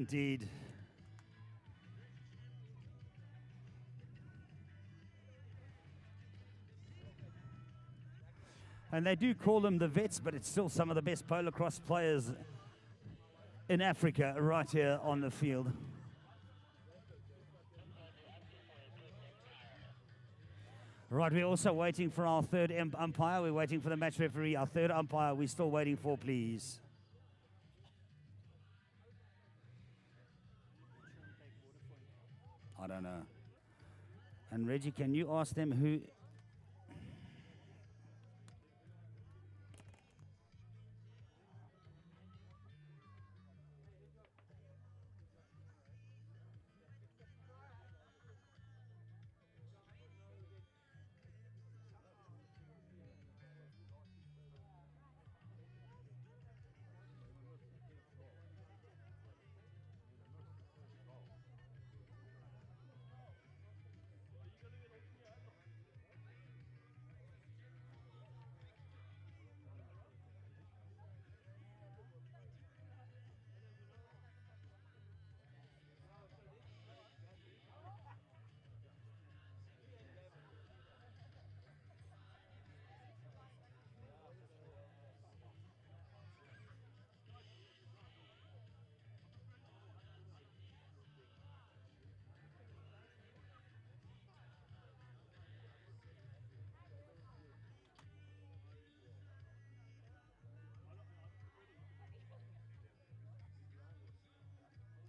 Indeed. And they do call them the vets, but it's still some of the best PoloCrosse players in Africa right here on the field. Right, we're also waiting for our third umpire. We're waiting for the match referee. Our third umpire, we're still waiting for, please. I don't know. And Reggie, can you ask them who...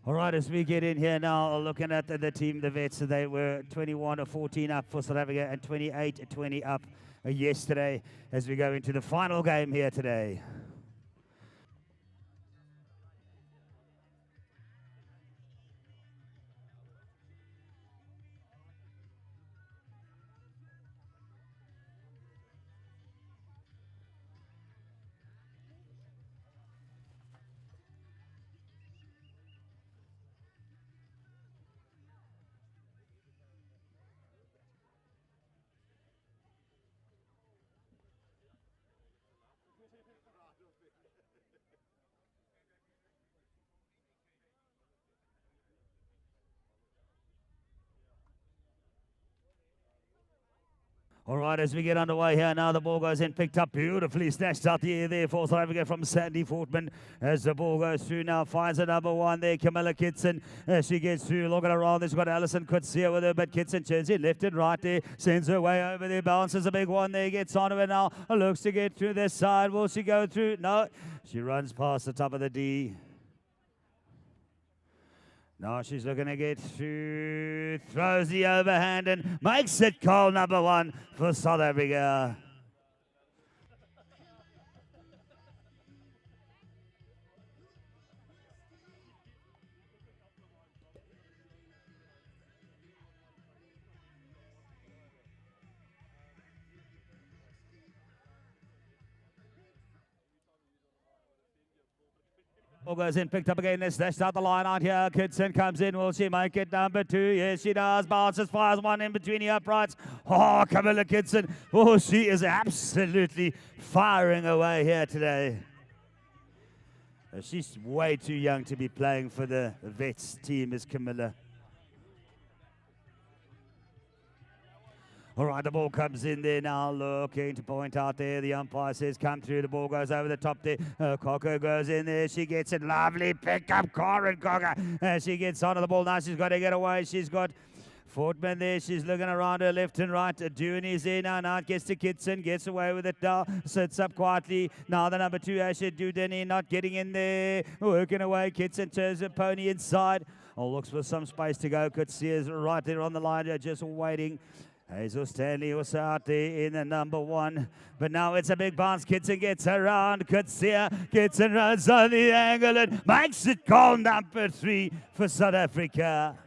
All right, as we get in here now, looking at the team, the vets, they were 21-14 up for South Africa and 28-20 up yesterday as we go into the final game here today. All right, as we get underway here now, the ball goes in, picked up beautifully, snatched out the air there for South Africa from Sandy Fortman. As the ball goes through now, finds a number one there, Camilla Kitson. As she gets through, looking around, there's got Alison Coetzee with her, but Kitson turns in left and right there, sends her way over there, bounces a big one there, gets onto it now, looks to get through this side. Will she go through? No, she runs past the top of the D. Now she's looking to get through, throws the overhand and makes it call number one for South Africa. Ball goes in, picked up again, let's start the line out here. Kitson comes in, will she make it number two? Yes, she does. Bounces, fires one in between the uprights. Oh, Camilla Kitson. Oh, she is absolutely firing away here today. She's way too young to be playing for the vets team, is Camilla. All right, the ball comes in there now, looking to point out there. The umpire says, come through. The ball goes over the top there. Cocker goes in there. She gets it. Lovely pick up, Corin Cocker. She gets onto the ball now. She's got to get away. She's got Fortman there. She's looking around her left and right. Dooney's there now. Now it gets to Kitson. Gets away with it now. Sits up quietly. Now the number two, Asher Dooney, not getting in there. Working away. Kitson turns the pony inside. Oh, looks for some space to go. Coetzee is right there on the line. Just waiting. Hazel Stanley was out there in the number one. But now it's a big bounce. Kitson gets around. Coetzee. Kitson runs on the angle and makes it call number three for South Africa.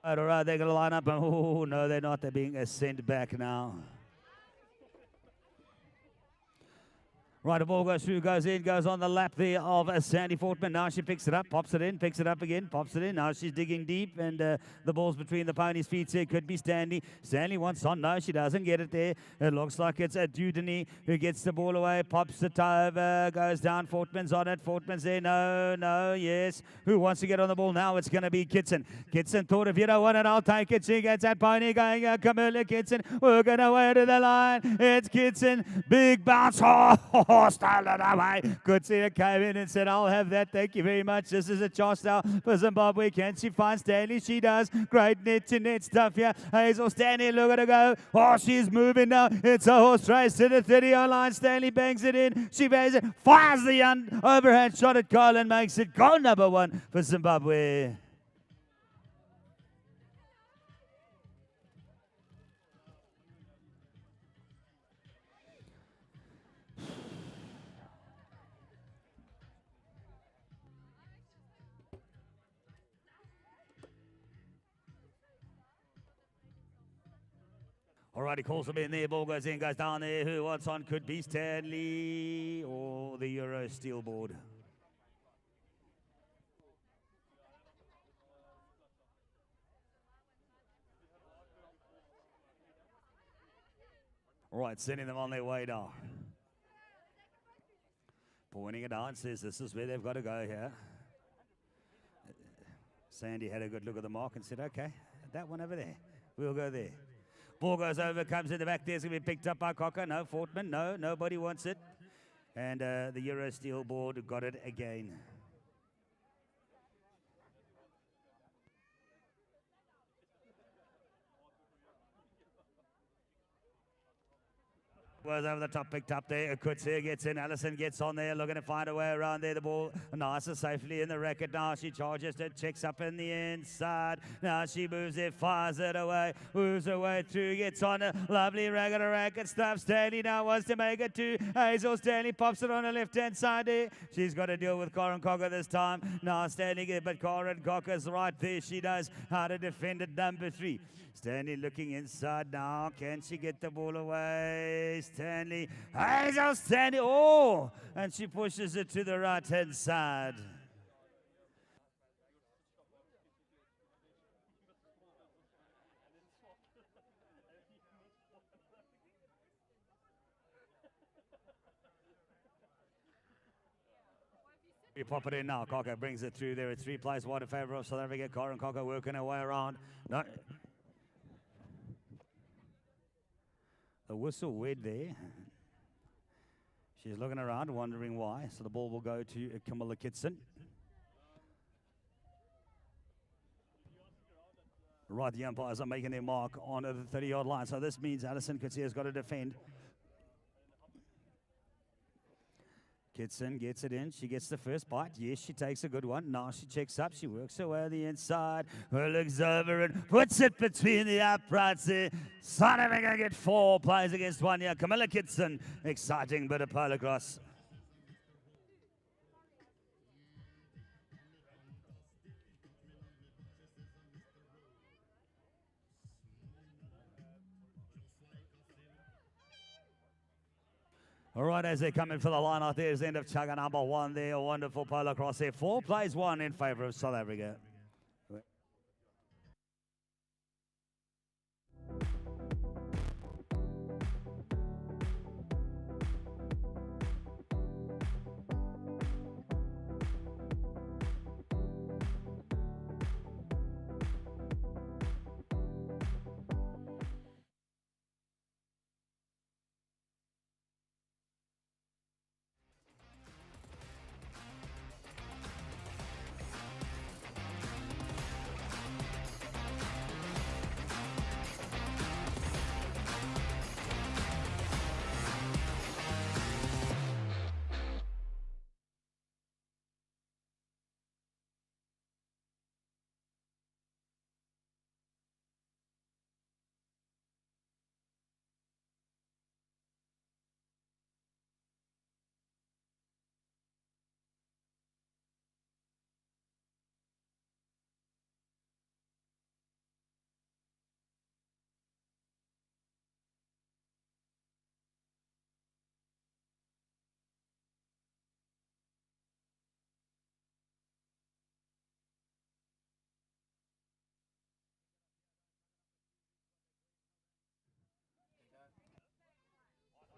All right, they're going to line up. Oh, no, they're not. They're being sent back now. Right, the ball goes through, goes in, goes on the lap there of Sandy Fortman. Now she picks it up, pops it in, picks it up again, pops it in. Now she's digging deep, and the ball's between the pony's feet. There could be Stanley. Stanley wants on. No, she doesn't get it there. It looks like it's a Dudeny who gets the ball away, pops it over, goes down. Fortman's on it. Fortman's there. No, no, yes. Who wants to get on the ball now? It's going to be Kitson. Kitson thought, if you don't want it, I'll take it. She gets that pony going. Camilla Kitson working away to the line. It's Kitson. Big bounce. Oh, stole it away. Good see it came in and said, I'll have that. Thank you very much. This is a chance now for Zimbabwe. Can she find Stanley? She does. Great net-to-net stuff here. Hazel Stanley, look at her go. Oh, she's moving now. It's a horse race to the 30-yard line. Stanley bangs it in. She bangs it. Fires the overhand shot at goal and makes it goal number 1 for Zimbabwe. Alrighty, calls him in there. Ball goes in, goes down there. Who wants on? Could be Stanley or the Euro steel board. Right, sending them on their way now. Pointing it out, says this is where they've got to go here. Sandy had a good look at the mark and said, okay, that one over there. We'll go there. Ball goes over, comes in the back there. It's going to be picked up by Cocker. No, Fortman. No, nobody wants it. And the Euro steel board got it again. Was over the top, picked up there. Kutsia gets in. Allison gets on there, looking to find a way around there. The ball nice and safely in the racket. Now she charges it, checks up in the inside. Now she moves it, fires it away, moves her way through, gets on a lovely racket stuff. Stanley now wants to make it to Hazel. Stanley pops it on the left-hand side there. She's got to deal with Corin Cocker this time. Now Stanley, but Corin Cocker's right there. She knows how to defend at number 3. Stanley looking inside now. Can she get the ball away? Stanley. Hazel Stanley. Oh! And she pushes it to the right-hand side. You pop it in now. Cocker brings it through there. It's 3 plays wide in favour of South Africa. Corin Cocker working her way around. No. The whistle wed there. She's looking around, wondering why. So the ball will go to Camilla Kitson. Right, the umpires are making their mark on the 30-yard line. So this means Alison Kutsia has got to defend. Kitson gets it in. She gets the first bite. Yes, she takes a good one. Now she checks up. She works her way to the inside. Her looks over and puts it between the uprights there. South Africa get 4 plays against 1 here. Camilla Kitson, exciting bit of PoloCrosse. All right, as they come in for the line out there is the end of Chukka number 1 there. A wonderful PoloCrosse there. 4 plays 1 in favour of South Africa.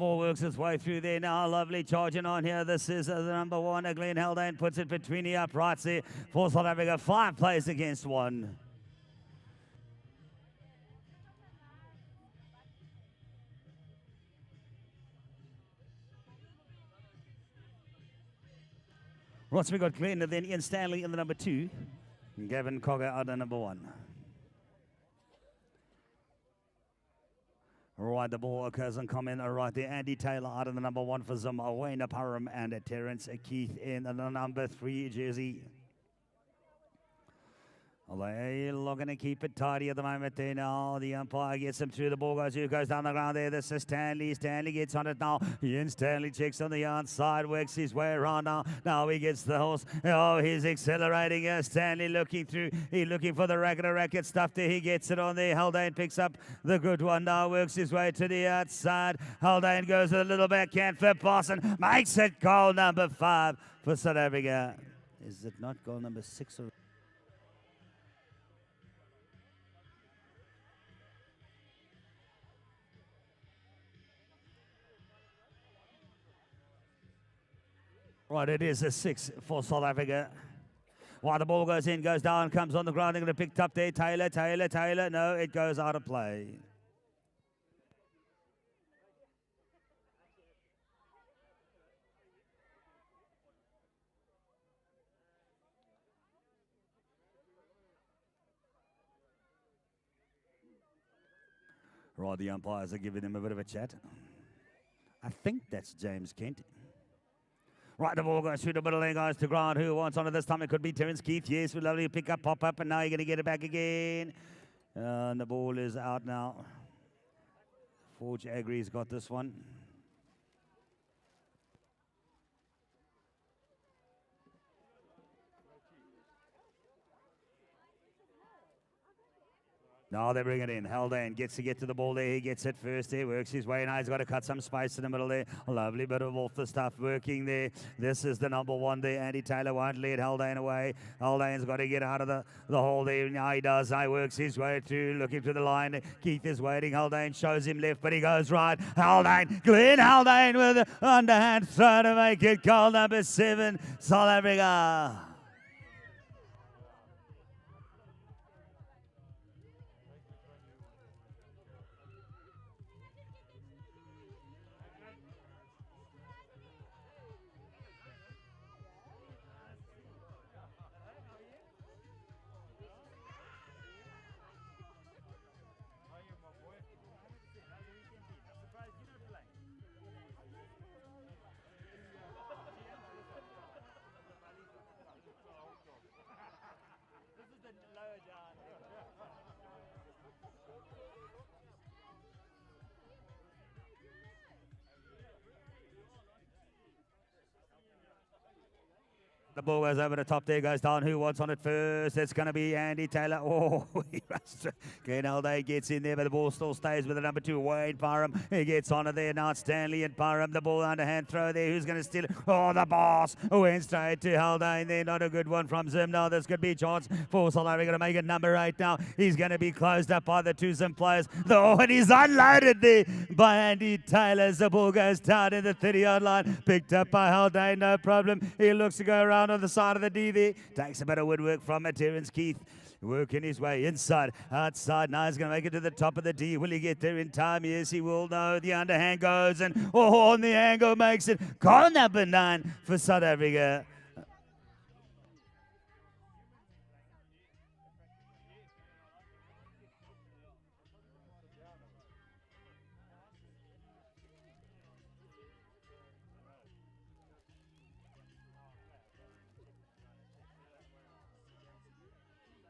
Ball works its way through there now. Lovely charging on here. This is the number one. Glenn Haldane puts it between the uprights there for South Africa. 5 plays against 1. Right, so we got Glenn and then Ian Stanley in the number 2. And Gavin Cogger out the number 1. Right, the ball occurs and come in right there. Andy Taylor out of the number 1 for Zimbabwe. Wayne Parham and Terence Keith in the number 3 jersey. They're looking to keep it tidy at the moment there now. The umpire gets him through. The ball goes down the ground there. This is Stanley. Stanley gets on it now. Ian Stanley checks on the outside, works his way around now. Now he gets the horse. Oh, he's accelerating. Stanley looking through. He's looking for the racket stuff there. He gets it on there. Haldane picks up the good one now. Works his way to the outside. Haldane goes with a little backhand flip pass and makes it goal number 5 for South Africa. Is it not goal number 6 or... Right, it is a 6 for South Africa. While the ball goes in, goes down, comes on the ground. They're going to pick it up there. Taylor. No, it goes out of play. Right, the umpires are giving him a bit of a chat. I think that's James Kent. Right, the ball goes through the middle there, goes to ground. Who wants on it this time? It could be Terence Keith. Yes, we'll lovely pick up, pop up, and now you're going to get it back again. And the ball is out now. Forge Agri's got this one. Now they bring it in. Haldane gets to get to the ball there. He gets it first there. Works his way. Now he's got to cut some space in the middle there. A lovely bit of off the stuff working there. This is the number 1 there. Andy Taylor won't lead Haldane away. Haldane's got to get out of the hole there. Now he does. He works his way through, looking to the line. Keith is waiting. Haldane shows him left, but he goes right. Haldane, Glenn Haldane with an underhand throw to make it goal number 7, South Africa. The ball goes over the top there, goes down. Who wants on it first? It's going to be Andy Taylor. Oh, Glenn Haldane gets in there, but the ball still stays with the number 2, Wayne Parham. He gets on it there now. It's Stanley and Parham. The ball underhand throw there. Who's going to steal it? Oh, the boss went straight to Haldane there. Not a good one from Zim. Now this could be a chance for South Africa to make it number 8 now. He's going to be closed up by the 2 Zim players. Oh, and he's unloaded there by Andy Taylor. The ball goes down in the 30-yard line. Picked up by Haldane, no problem. He looks to go around on the side of the D there. Takes a bit of woodwork from it. Terence Keith working his way inside, outside. Now he's going to make it to the top of the D. Will he get there in time? Yes, he will. No, the underhand goes and on the angle makes it goal number 9 for South Africa.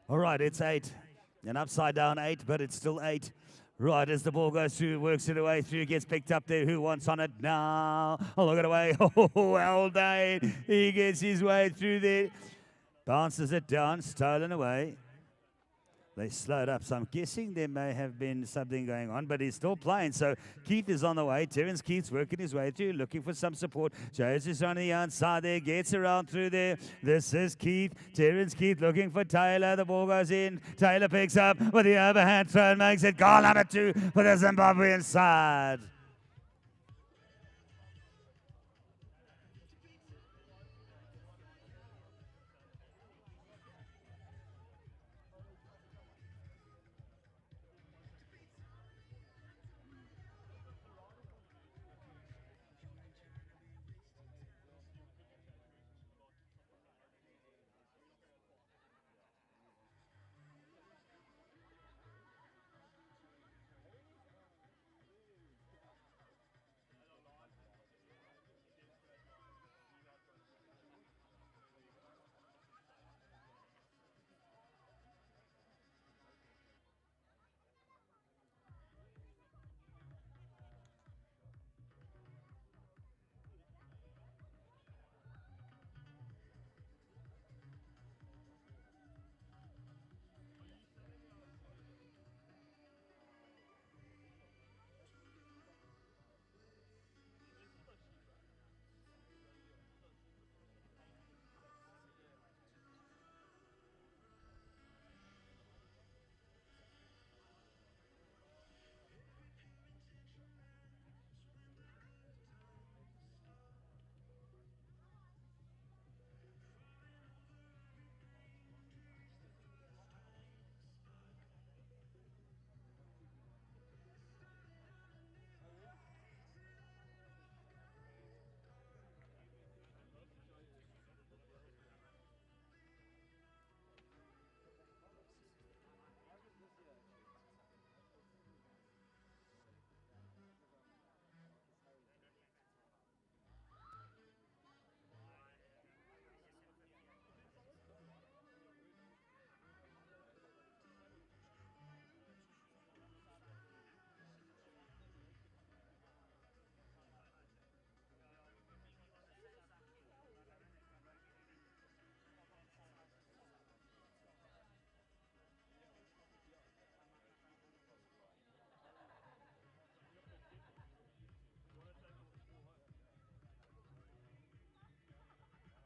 All right, it's 8. An upside down 8, but it's still 8. Right, as the ball goes through, works it away through, gets picked up there. Who wants on it now? Oh, look at away. Oh, Haldane. He gets his way through there. Bounces it down, stolen away. They slowed up, so I'm guessing there may have been something going on, but he's still playing. So Keith is on the way. Terence Keith's working his way through, looking for some support. Jones is on the outside there, gets around through there. This is Keith. Terence Keith looking for Taylor. The ball goes in. Taylor picks up with the overhand throw and makes it goal number 2 for the Zimbabwean side.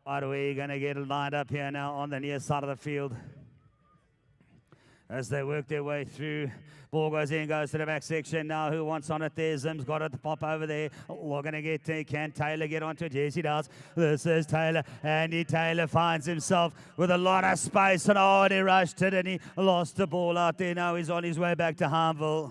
Right, we're going to get lined up here now on the near side of the field as they work their way through. Ball goes in, goes to the back section now. Who wants on it there? Zim's got it to pop over there. We're going to get there. Can Taylor get onto it? Yes, he does. This is Taylor. Andy Taylor finds himself with a lot of space, and oh, and he rushed it, and he lost the ball out there. Now he's on his way back to Harmville.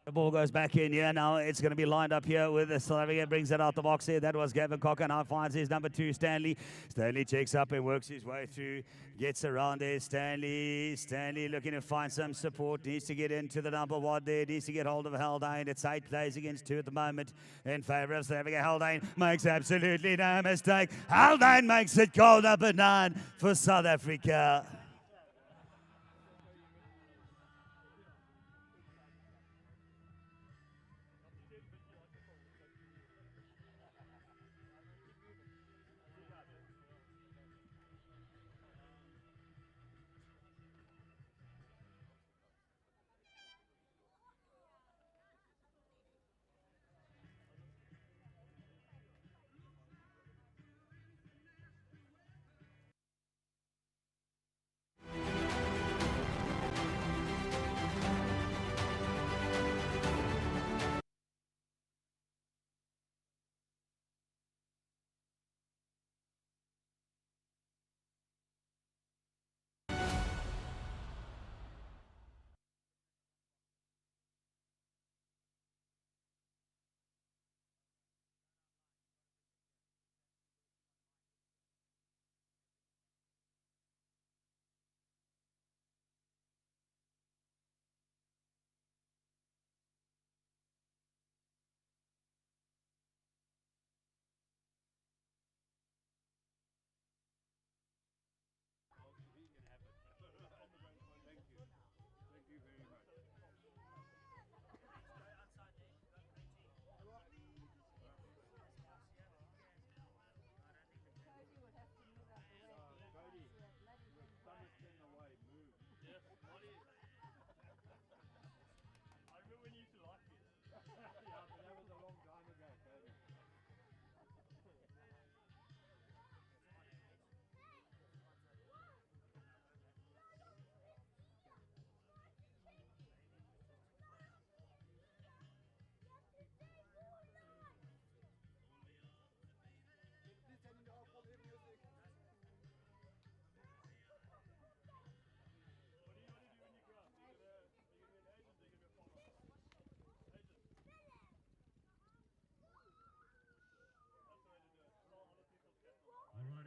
The ball goes back in here. Now it's going to be lined up here with the South Africa. Brings it out the box here. That was Gavin Cocker. Now finds his number 2, Stanley. Stanley checks up and works his way through. Gets around there. Stanley looking to find some support. Needs to get into the number 1 there. Needs to get hold of Haldane. It's 8 plays against 2 at the moment in favour of South Africa. Haldane makes absolutely no mistake. Haldane makes it goal number 9 for South Africa.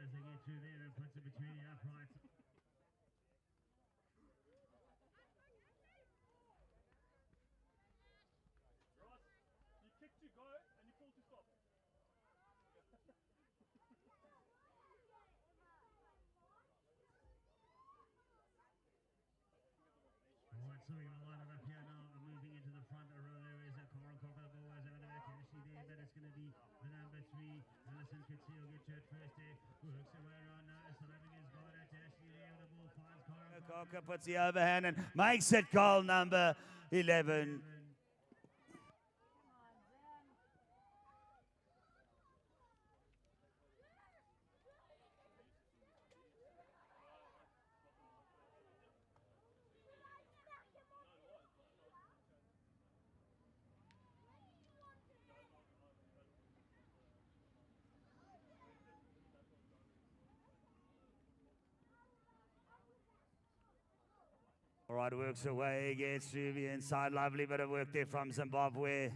As they get through there and puts it between the uprights. Ross, you kick to go and you pull to stop. Alright, so we're going to line it up here now. Moving into the front row, there is a Coral Cocker. The ball goes over the back. Ashley there, but it's going to be the number 3. Alison Kitsi will get to it first there. Works her way around now. South Africa's got it. Ashley there. The ball finds Coral Cocker. Puts the overhand and makes it goal number 11. All right, works away, gets through the inside. Lovely bit of work there from Zimbabwe.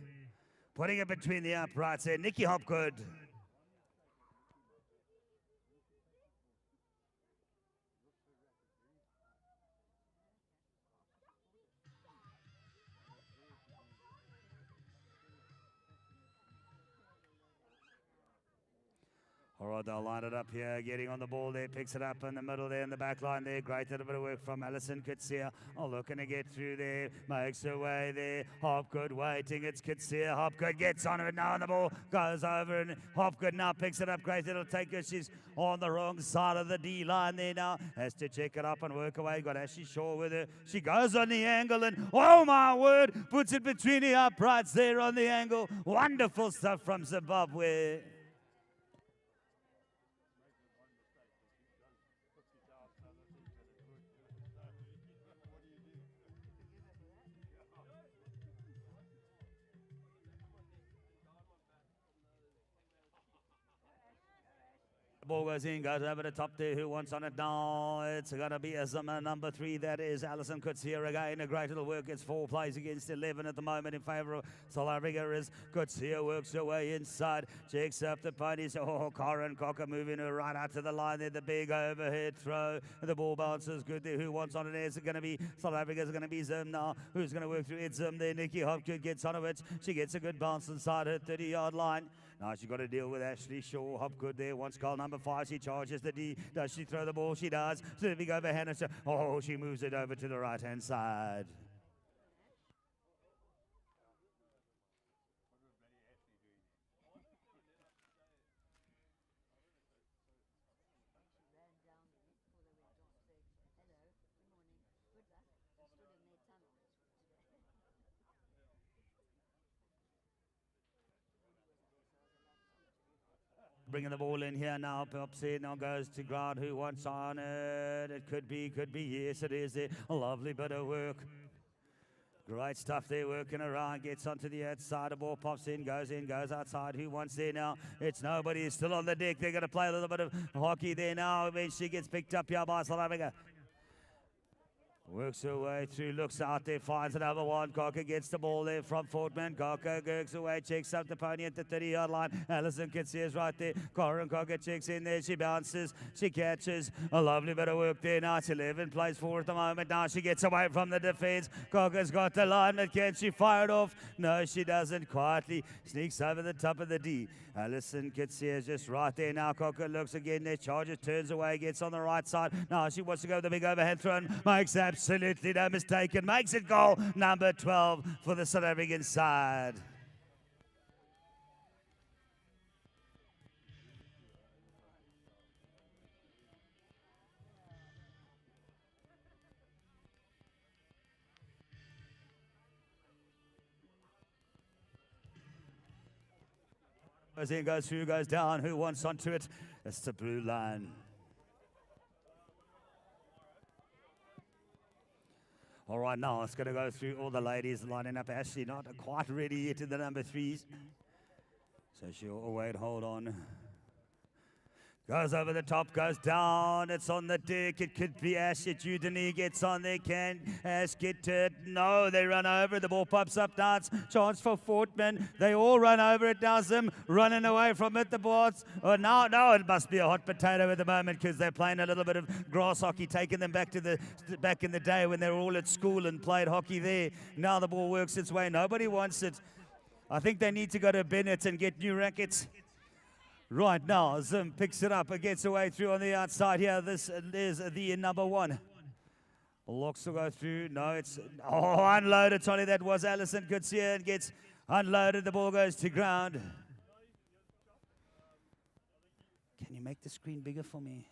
Putting it between the uprights there. Nikki Hopgood. All All right, they'll line it up here, getting on the ball there, picks it up in the middle there, in the back line there. Great little bit of work from Alison Kitsia. Oh, looking to get through there, makes her way there. Hopgood waiting, it's Kitsia. Hopgood gets on it now, and the ball goes over, and Hopgood now picks it up. Great little taker. She's on the wrong side of the D line there now. Has to check it up and work away. Got Ashley Shaw with her. She goes on the angle, and oh my word, puts it between the uprights there on the angle. Wonderful stuff from Zimbabwe. Ball goes in, goes over the top there. Who wants on it now? It's going to be a number 3. That is Alison Kutsia again. A great little work. It's 4 plays against 11 at the moment in favour of South Africa as Kutsia works her way inside. Checks up the ponies. Oh, Corin Cocker moving her right out to the line there. The big overhead throw. The ball bounces good there. Who wants on it? Is it going to be South Africa's going to be Zim now? Who's going to work through it? Zim there. Nikki Hopgood gets on it. She gets a good bounce inside her 30-yard line. Now she's got to deal with Ashley Shaw. Hopgood there. Wants goal number 5. She charges the D. Does she throw the ball? She does. So the big overhand. Oh, she moves it over to the right-hand side. Bringing the ball in here now. Pops in, now goes to ground. Who wants on it? It could be. Yes, it is there. A lovely bit of work. Great stuff there, working around. Gets onto the outside. The ball pops in, goes outside. Who wants there now? It's nobody. It's still on the deck. They're going to play a little bit of hockey there now. Eventually gets picked up here by South Africa. Works her way through, looks out there, finds another one. Cocker gets the ball there from Fortman. Cocker works away, checks up the pony at the 30-yard line. Alison Kitsia right there. Corin Cocker checks in there. She bounces, she catches. A lovely bit of work there. Now it's 11 plays 4 at the moment. Now she gets away from the defense. Cocker's got the line, but can she fire it off? No, she doesn't. Quietly sneaks over the top of the D. Alison Kitsia is just right there now. Cocker looks again there, charges, turns away, gets on the right side. Now she wants to go with the big overhead throw and makes absolutely no mistake and makes it goal number 12 for the South African side. As he goes through, goes down. Who wants onto it? It's the blue line. All right, now it's going to go through all the ladies lining up. Ashley not quite ready yet in the number 3s. So she'll wait, hold on. Goes over the top, goes down. It's on the deck. It could be Ash. Judini gets on there. Can Ash get to it? No, they run over. The ball pops up now. It's chance for Fortman. They all run over it now. Zim running away from it. The boards. Oh, no, it must be a hot potato at the moment because they're playing a little bit of grass hockey, taking them back to back in the day when they were all at school and played hockey there. Now the ball works its way. Nobody wants it. I think they need to go to Bennett and get new rackets. Right now, Zim picks it up and gets away through on the outside here. This is the number 1. Locks will go through. No, it's unloaded. Tony, that was Alison Kutsia and gets unloaded. The ball goes to ground. Can you make the screen bigger for me?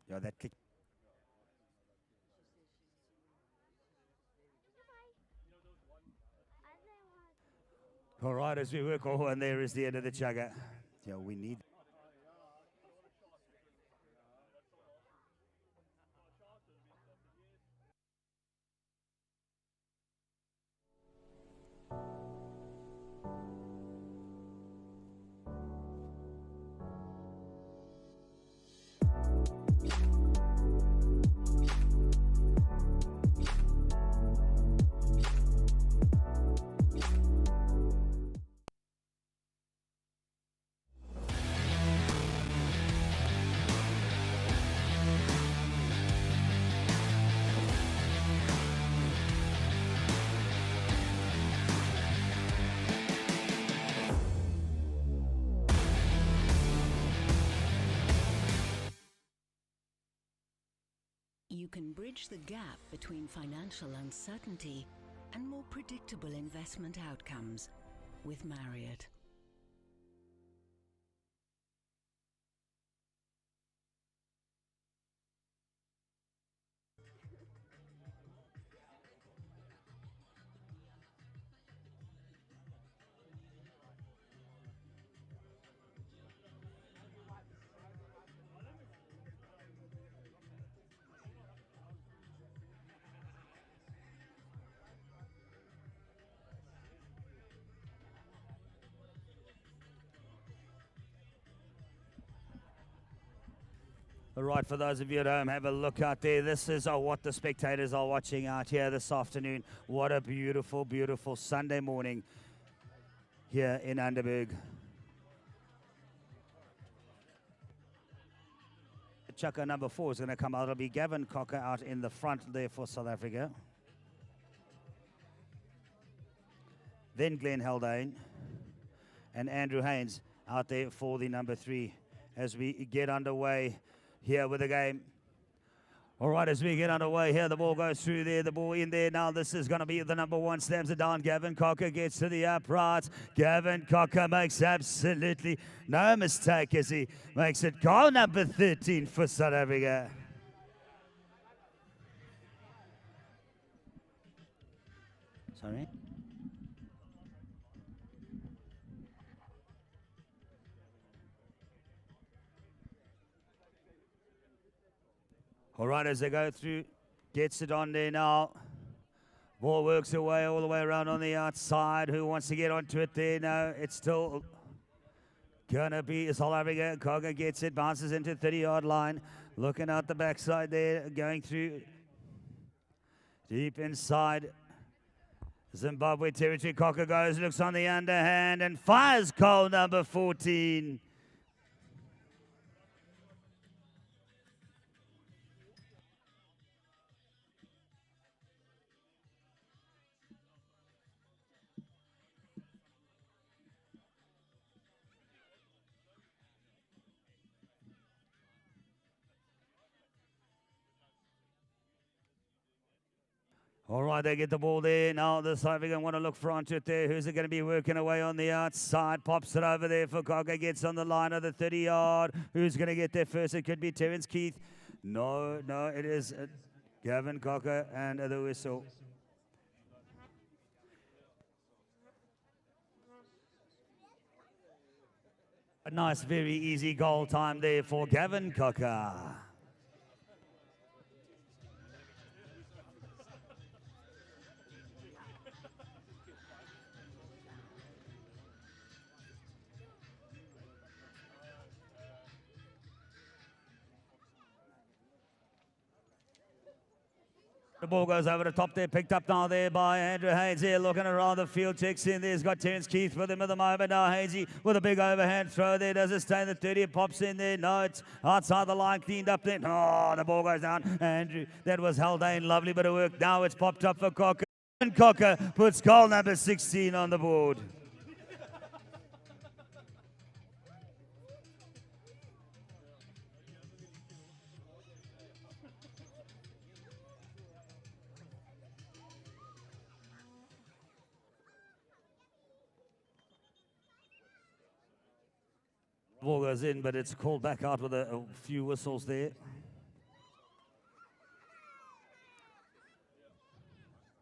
Yeah, that kick. All right, as we work, and there is the end of the chugga. Yeah, we need. You can bridge the gap between financial uncertainty and more predictable investment outcomes with Marriott. All right, for those of you at home, have a look out there. This is what the spectators are watching out here this afternoon. What a beautiful, beautiful Sunday morning here in Underberg. Chukka number 4 is going to come out. It'll be Gavin Cocker out in the front there for South Africa. Then Glenn Haldane and Andrew Haynes out there for the number 3 as we get underway here with the game. All right, as we get underway here, the ball goes through there, the ball in there. Now this is going to be the number 1, slams it down. Gavin Cocker gets to the uprights. Gavin Cocker makes absolutely no mistake as he makes it goal number 13 for South Africa. Sorry? All right, as they go through, gets it on there now. Ball works away all the way around on the outside. Who wants to get onto it there? No, it's still gonna be South Africa. Cocker gets it, bounces into 30-yard line. Looking out the backside there, going through deep inside Zimbabwe territory. Cocker goes, looks on the underhand and fires goal number 14. All right, they get the ball there. Now the South African want to look front it there. Who's it going to be working away on the outside? Pops it over there for Cocker. Gets on the line of the 30-yard. Who's going to get there first? It could be Terence Keith. No, it is Gavin Cocker and the whistle. A nice, very easy goal time there for Gavin Cocker. The ball goes over the top there, picked up now there by Andrew Haynes here, looking around the field, checks in there. He's got Terence Keith with him at the moment. Now Haynesy with a big overhand throw there. Does it stay in the 30? It pops in there. No, it's outside the line, cleaned up there. Oh, the ball goes down. Andrew, that was Haldane. Lovely bit of work. Now it's popped up for Cocker. And Cocker puts goal number 16 on the board. Ball goes in, but it's called back out with a few whistles there.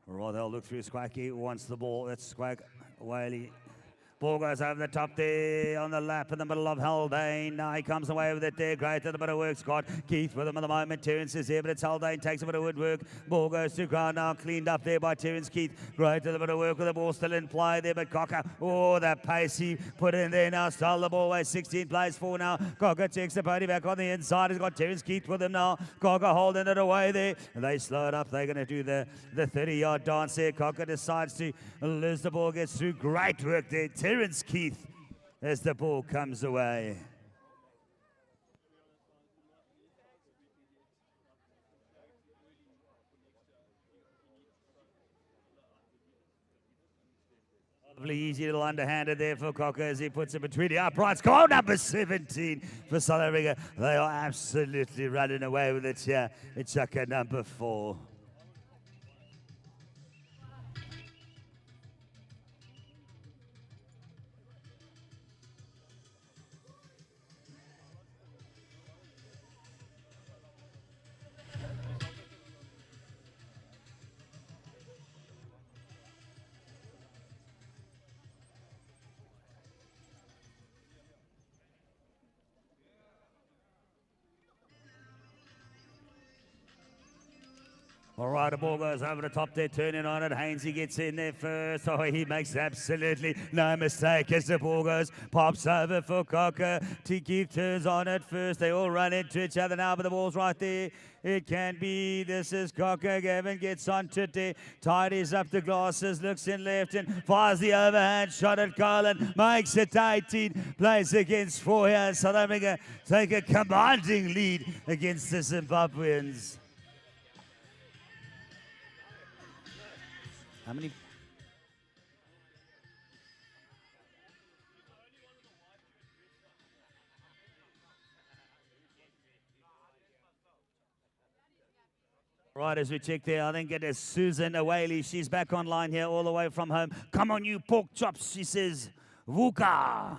All right, they'll look through Squacky. Wants the ball. That's Squack. Whaley. Ball goes over the top there on the lap in the middle of Haldane. Now he comes away with it there. Great at the bit of work. Scott Keith with him at the moment. Terence is here, but it's Haldane. Takes a bit of woodwork. Ball goes to ground now. Cleaned up there by Terence Keith. Great at the bit of work with the ball still in play there. But Cocker, oh, that pace he put in there now. Stole the ball away. 16 plays 4 now. Cocker checks the pony back on the inside. He's got Terence Keith with him now. Cocker holding it away there. And they slow it up. They're going to do the 30-yard dance there. Cocker decides to lose the ball. Gets through. Great work there. Terence Keith as the ball comes away. Lovely, easy little underhanded there for Chukka as he puts it between the uprights. Goal number 17 for South Africa. They are absolutely running away with it here. It's Chukka number 4. All right, the ball goes over the top there, turning on it. Hainsey gets in there first. Oh, he makes absolutely no mistake as the ball goes, pops over for Chukka. Tiki turns on it first. They all run into each other now, but the ball's right there. It can be. This is Chukka. Gavin gets onto it there. Tidies up the glasses, looks in left and fires the overhand shot at Colin. Makes it 18. Plays against 4 here. South Africa take a commanding lead against the Zimbabweans. How many? Right, as we check there, I think it is Susan Awaley. She's back online here all the way from home. Come on, you pork chops, she says. Vuka.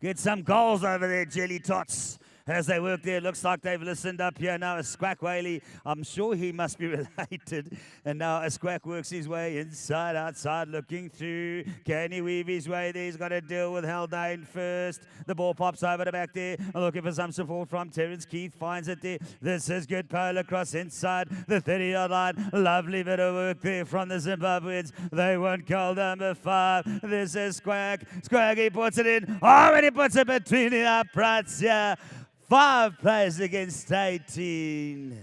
Get some goals over there, Jelly Tots. As they work there, looks like they've listened up here now. A Squack Whaley, I'm sure he must be related. And now a Squack works his way inside, outside, looking through. Can he weave his way there? He's got to deal with Haldane first. The ball pops over the back there. Looking for some support from Terence Keith. Finds it there. This is good. PoloCrosse inside the 30-yard line. Lovely bit of work there from the Zimbabweans. They want goal number 5. This is Squack. Squack, he puts it in. Oh, and he puts it between the uprights. Yeah. 5 plays against 18.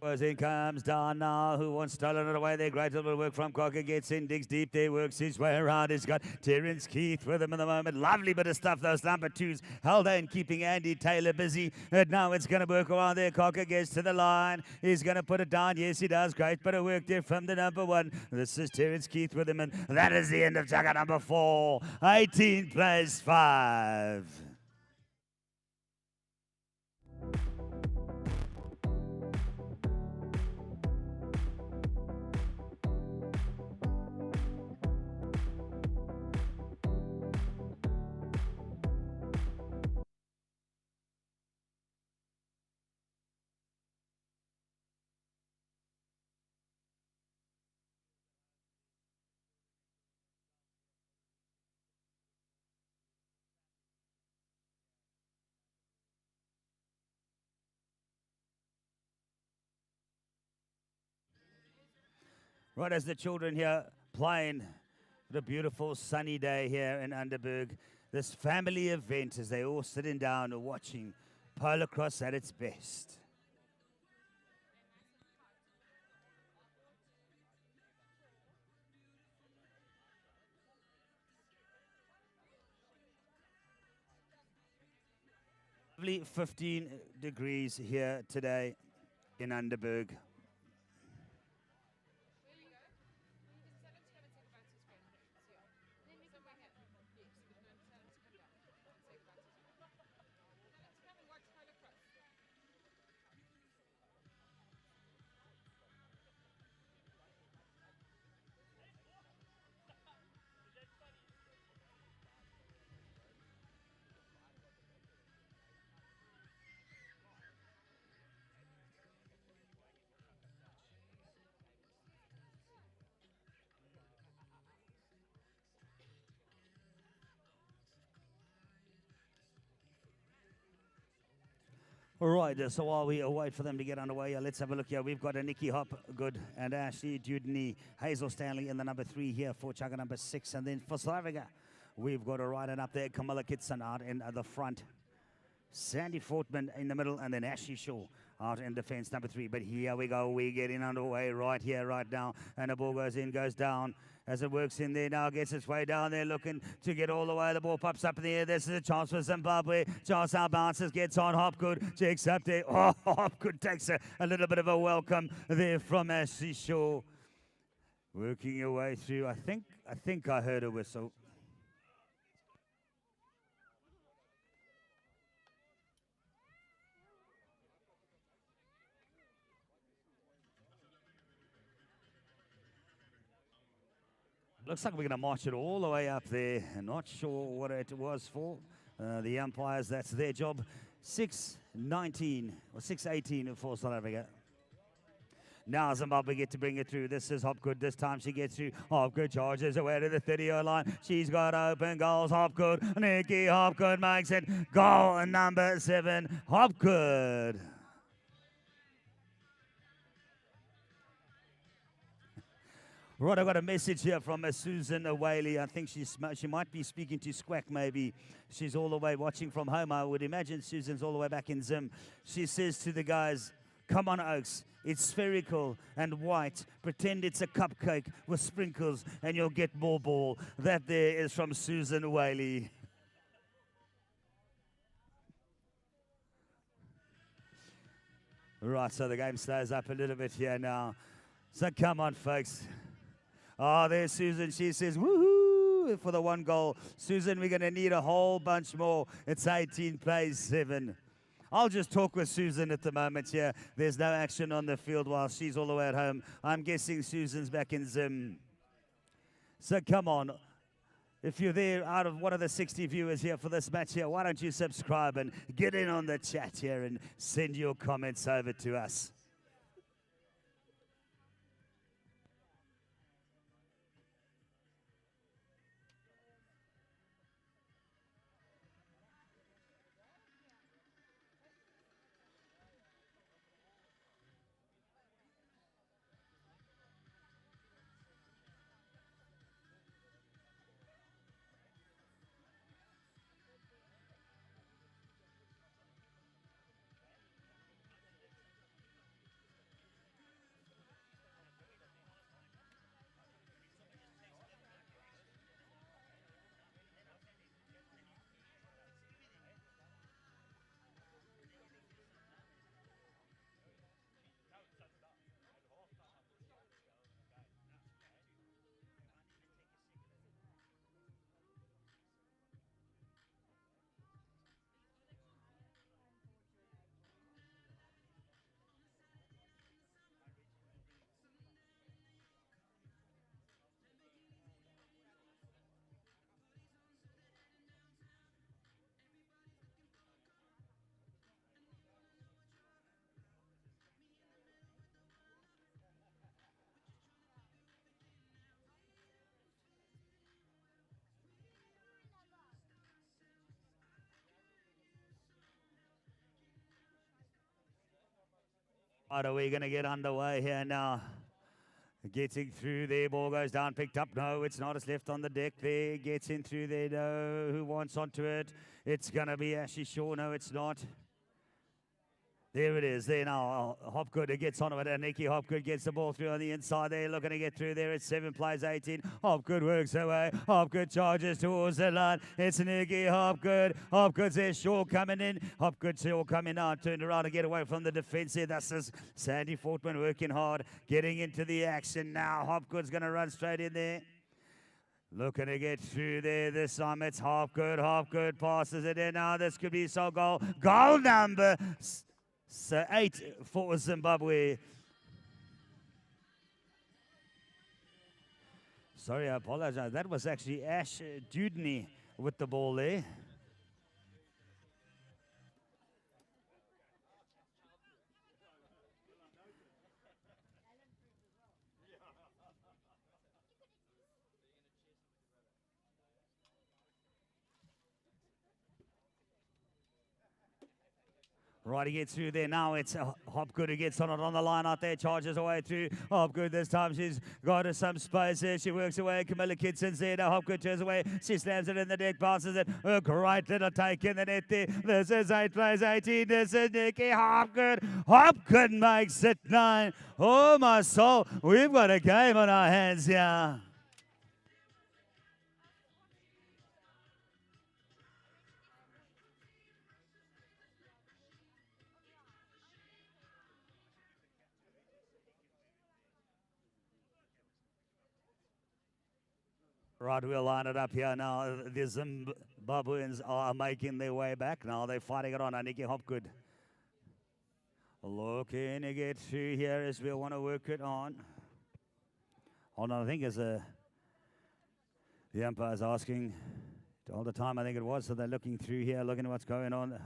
In comes down now, who wants stolen it away there. Great little work from Chukka, gets in, digs deep there, works his way around. He's got Terence Keith with him in the moment. Lovely bit of stuff, those number 2s. Haldane keeping Andy Taylor busy. And now it's going to work around there. Chukka gets to the line. He's going to put it down. Yes, he does. Great bit of work there from the number 1. This is Terence Keith with him. And that is the end of Chukka number 4. 18 plays 5. Right, as the children here playing the beautiful sunny day here in Underberg, this family event as they all sitting down and watching PoloCrosse at its best. Lovely 15 degrees here today in Underberg. All right, so while we wait for them to get underway, let's have a look here. We've got a Nikki Hopgood and Ashley Dudney, Hazel Stanley in the number 3 here for Chukka number 6. And then for South Africa, we've got a rider up there, Camilla Kitson out in the front. Sandy Fortman in the middle, and then Ashley Shaw out in defense, number 3. But here we go. We're getting underway right here, right now. And the ball goes in, goes down. As it works in there now, gets its way down there, looking to get all the way. The ball pops up in the air. This is a chance for Zimbabwe. Chance now bounces, gets on Hopgood. Checks up there. Oh, Hopgood takes a little bit of a welcome there from Ashley Shaw. Working your way through. I think I heard a whistle. Looks like we're going to march it all the way up there. Not sure what it was for. The umpires, that's their job. 6-19 or 6-18 for South Africa. Now Zimbabwe get to bring it through. This is Hopgood. This time she gets through. Hopgood charges away to the 30-yard line. She's got open goals. Hopgood. Nikki Hopgood makes it. Goal number 7. Hopgood. Right, I've got a message here from Susan Whaley. I think she might be speaking to Squack, maybe. She's all the way watching from home. I would imagine Susan's all the way back in Zim. She says to the guys, come on, Oaks. It's spherical and white. Pretend it's a cupcake with sprinkles and you'll get more ball. That there is from Susan Whaley. Right, so the game stays up a little bit here now. So come on, folks. Oh, there's Susan. She says, woohoo, for the 1 goal. Susan, we're going to need a whole bunch more. It's 18 plays 7. I'll just talk with Susan at the moment here. There's no action on the field while she's all the way at home. I'm guessing Susan's back in Zim. So come on. If you're there out of one of the 60 viewers here for this match here, why don't you subscribe and get in on the chat here and send your comments over to us. Right, are we going to get underway here now? Getting through there, ball goes down, picked up. No, it's not. It's left on the deck there. Gets in through there. No, who wants onto it? It's going to be Ashley Shaw. No, it's not. There it is. There now. Hopgood gets onto it. And Nikki Hopgood gets the ball through on the inside there. Looking to get through there. It's 7 plays 18. Hopgood works away. Hopgood charges towards the line. It's Nikki Hopgood. Hopgood's there. Shaw coming in. Hopgood Shaw coming out. Turned around to get away from the defense here. This is Sandy Fortman working hard. Getting into the action now. Hopgood's going to run straight in there. Looking to get through there this time. It's Hopgood. Hopgood passes it in. Now this could be so goal. Goal number 8 for Zimbabwe. Sorry, I apologize. That was actually Ash Dudney with the ball there. Right, he gets through there now. It's Hopgood who gets on it on the line out there, charges away through. Hopgood this time, she's got her some space there. She works away. Camilla Kidson's there. Now Hopgood turns away. She slams it in the deck, bounces it. A great little take in the net there. This is 8 plays 18. This is Nikki Hopgood. Hopgood makes it 9. Oh, my soul. We've got a game on our hands here. Right, we'll line it up here now. The Zimbabweans are making their way back now. They're fighting it on. Nikki Hopgood looking to get through here as we want to work it on. Hold on, I think as the umpire's asking all the time, I think it was. So they're looking through here, looking at what's going on.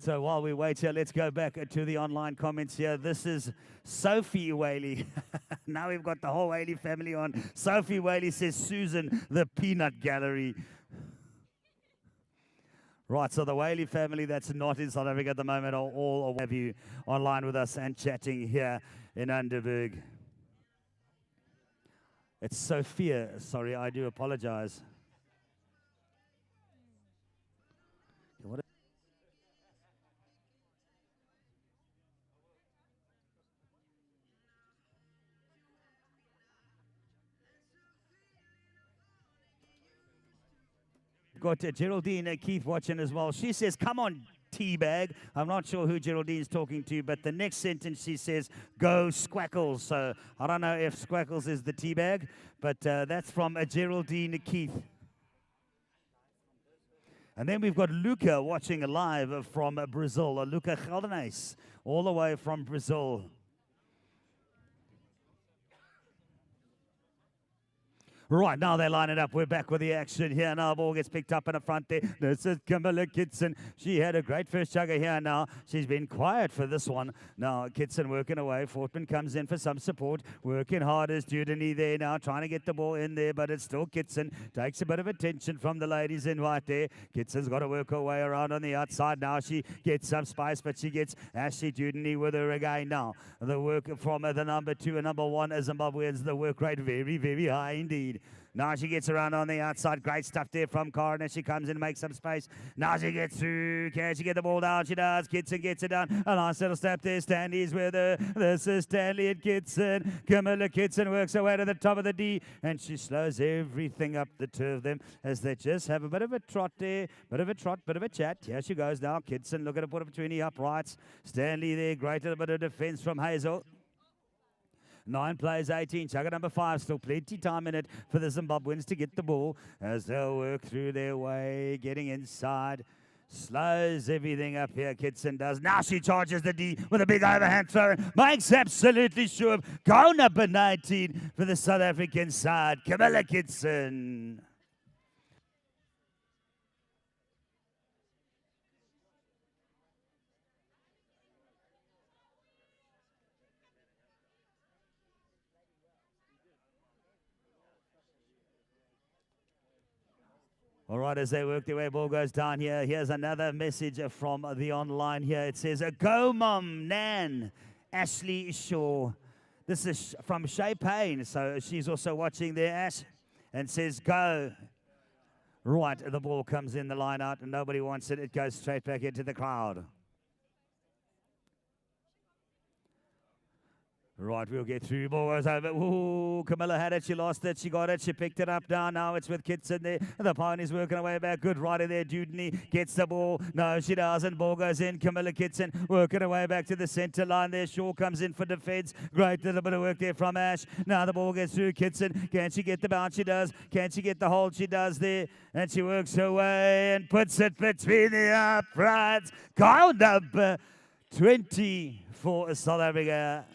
So while we wait here, let's go back to the online comments here. This is Sophie Whaley. Now we've got the whole Whaley family on. Sophie Whaley says, Susan, the peanut gallery. Right, so the Whaley family that's not in South Africa at the moment are all have you online with us and chatting here in Underberg. It's Sophia. Sorry, I do apologize. What? Got Geraldine Keith watching as well. She says, come on, teabag. I'm not sure who Geraldine's talking to, but the next sentence she says, go Squackles. So I don't know if Squackles is the teabag, but that's from Geraldine Keith. And then we've got Luca watching live from Brazil. Luca Geldenhuis, all the way from Brazil. Right, now they line it up. We're back with the action here. Now ball gets picked up in the front there. This is Camilla Kitson. She had a great first chugger here now. She's been quiet for this one. Now Kitson working away. Fortman comes in for some support. Working hard as Judany there now, trying to get the ball in there, but it's still Kitson. Takes a bit of attention from the ladies in white there. Kitson's got to work her way around on the outside now. She gets some space, but she gets Ashley Judany with her again now. The work from the number 2 and number 1 Zimbabweans. The work rate very, very high indeed. Now she gets around on the outside. Great stuff there from Corin as she comes in and makes some space. Now she gets through. Can she get the ball down? She does. Kitson gets it down. A nice little step there. Stanley's with her. This is Stanley and Kitson. Camilla Kitson works her way to the top of the D, and she slows everything up, the two of them, as they just have a bit of a trot there. Bit of a trot, bit of a chat. Here she goes now. Kitson looking to put it between the uprights. Stanley there. Great little bit of defense from Hazel. 9 plays 18. Chugga number 5. Still plenty time in it for the Zimbabweans to get the ball as they'll work through their way, getting inside. Slows everything up here, Kitson does. Now she charges the D with a big overhand throw. Makes absolutely sure of goal number 19 for the South African side, Camilla Kitson. All right, as they work their way, ball goes down here. Here's another message from the online here. It says, go, Mum, Nan, Ashley Shaw. This is from Shay Payne, so she's also watching there, Ash, and says, go. Right, the ball comes in the line out, and nobody wants it. It goes straight back into the crowd. Right, we'll get through. Ball goes over. Ooh, Camilla had it. She lost it. She got it. She picked it up now. Now it's with Kitson there. The pony's working away back. Good rider there. Dudney gets the ball. No, she doesn't. Ball goes in. Camilla Kitson working away back to the center line there. Shaw comes in for defense. Great little bit of work there from Ash. Now the ball gets through Kitson. Can she get the bounce? She does. Can she get the hold? She does there. And she works her way and puts it between the uprights. Goal number 20 for South Africa.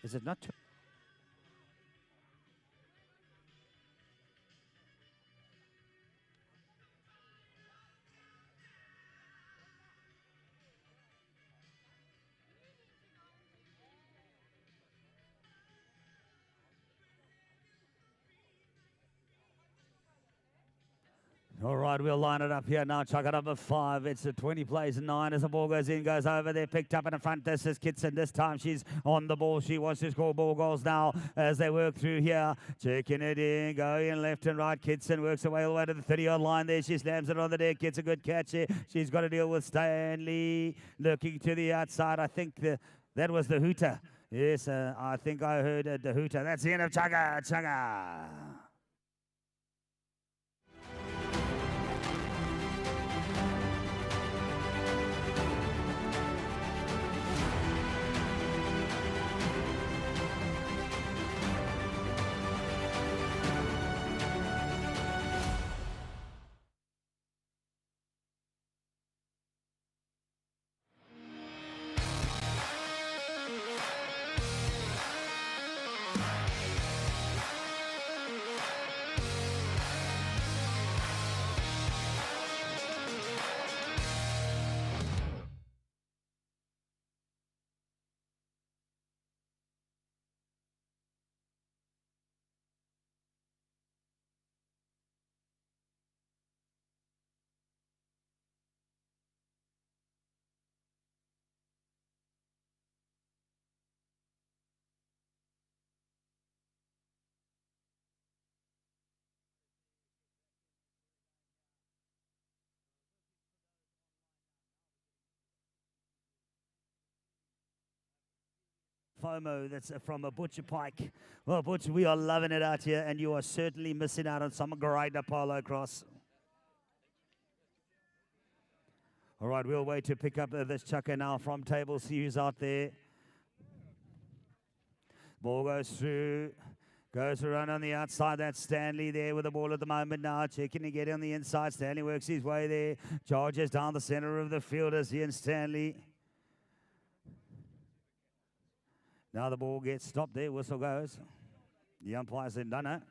Is it not? All right, we'll line it up here now. Chukka number 5. It's a 20 plays 9 as the ball goes in, goes over there, picked up in the front. This is Kitson. This time she's on the ball. She wants to score ball goals now as they work through here. Checking it in, going left and right. Kitson works away all the way to the 30-yard line there. She slams it on the deck, gets a good catch here. She's got to deal with Stanley looking to the outside. I think that was the hooter. Yes, I think I heard the hooter. That's the end of Chukka. Chukka. FOMO that's from a Butcher Pike. Well, Butcher, we are loving it out here, and you are certainly missing out on some great PoloCrosse. All right, we'll wait to pick up this Chukka now from table. See who's out there. Ball goes through. Goes around on the outside. That's Stanley there with the ball at the moment now. Checking to get on the inside. Stanley works his way there. Charges down the center of the field as he and Stanley. Now the ball gets stopped there. Whistle goes. The umpires have done it.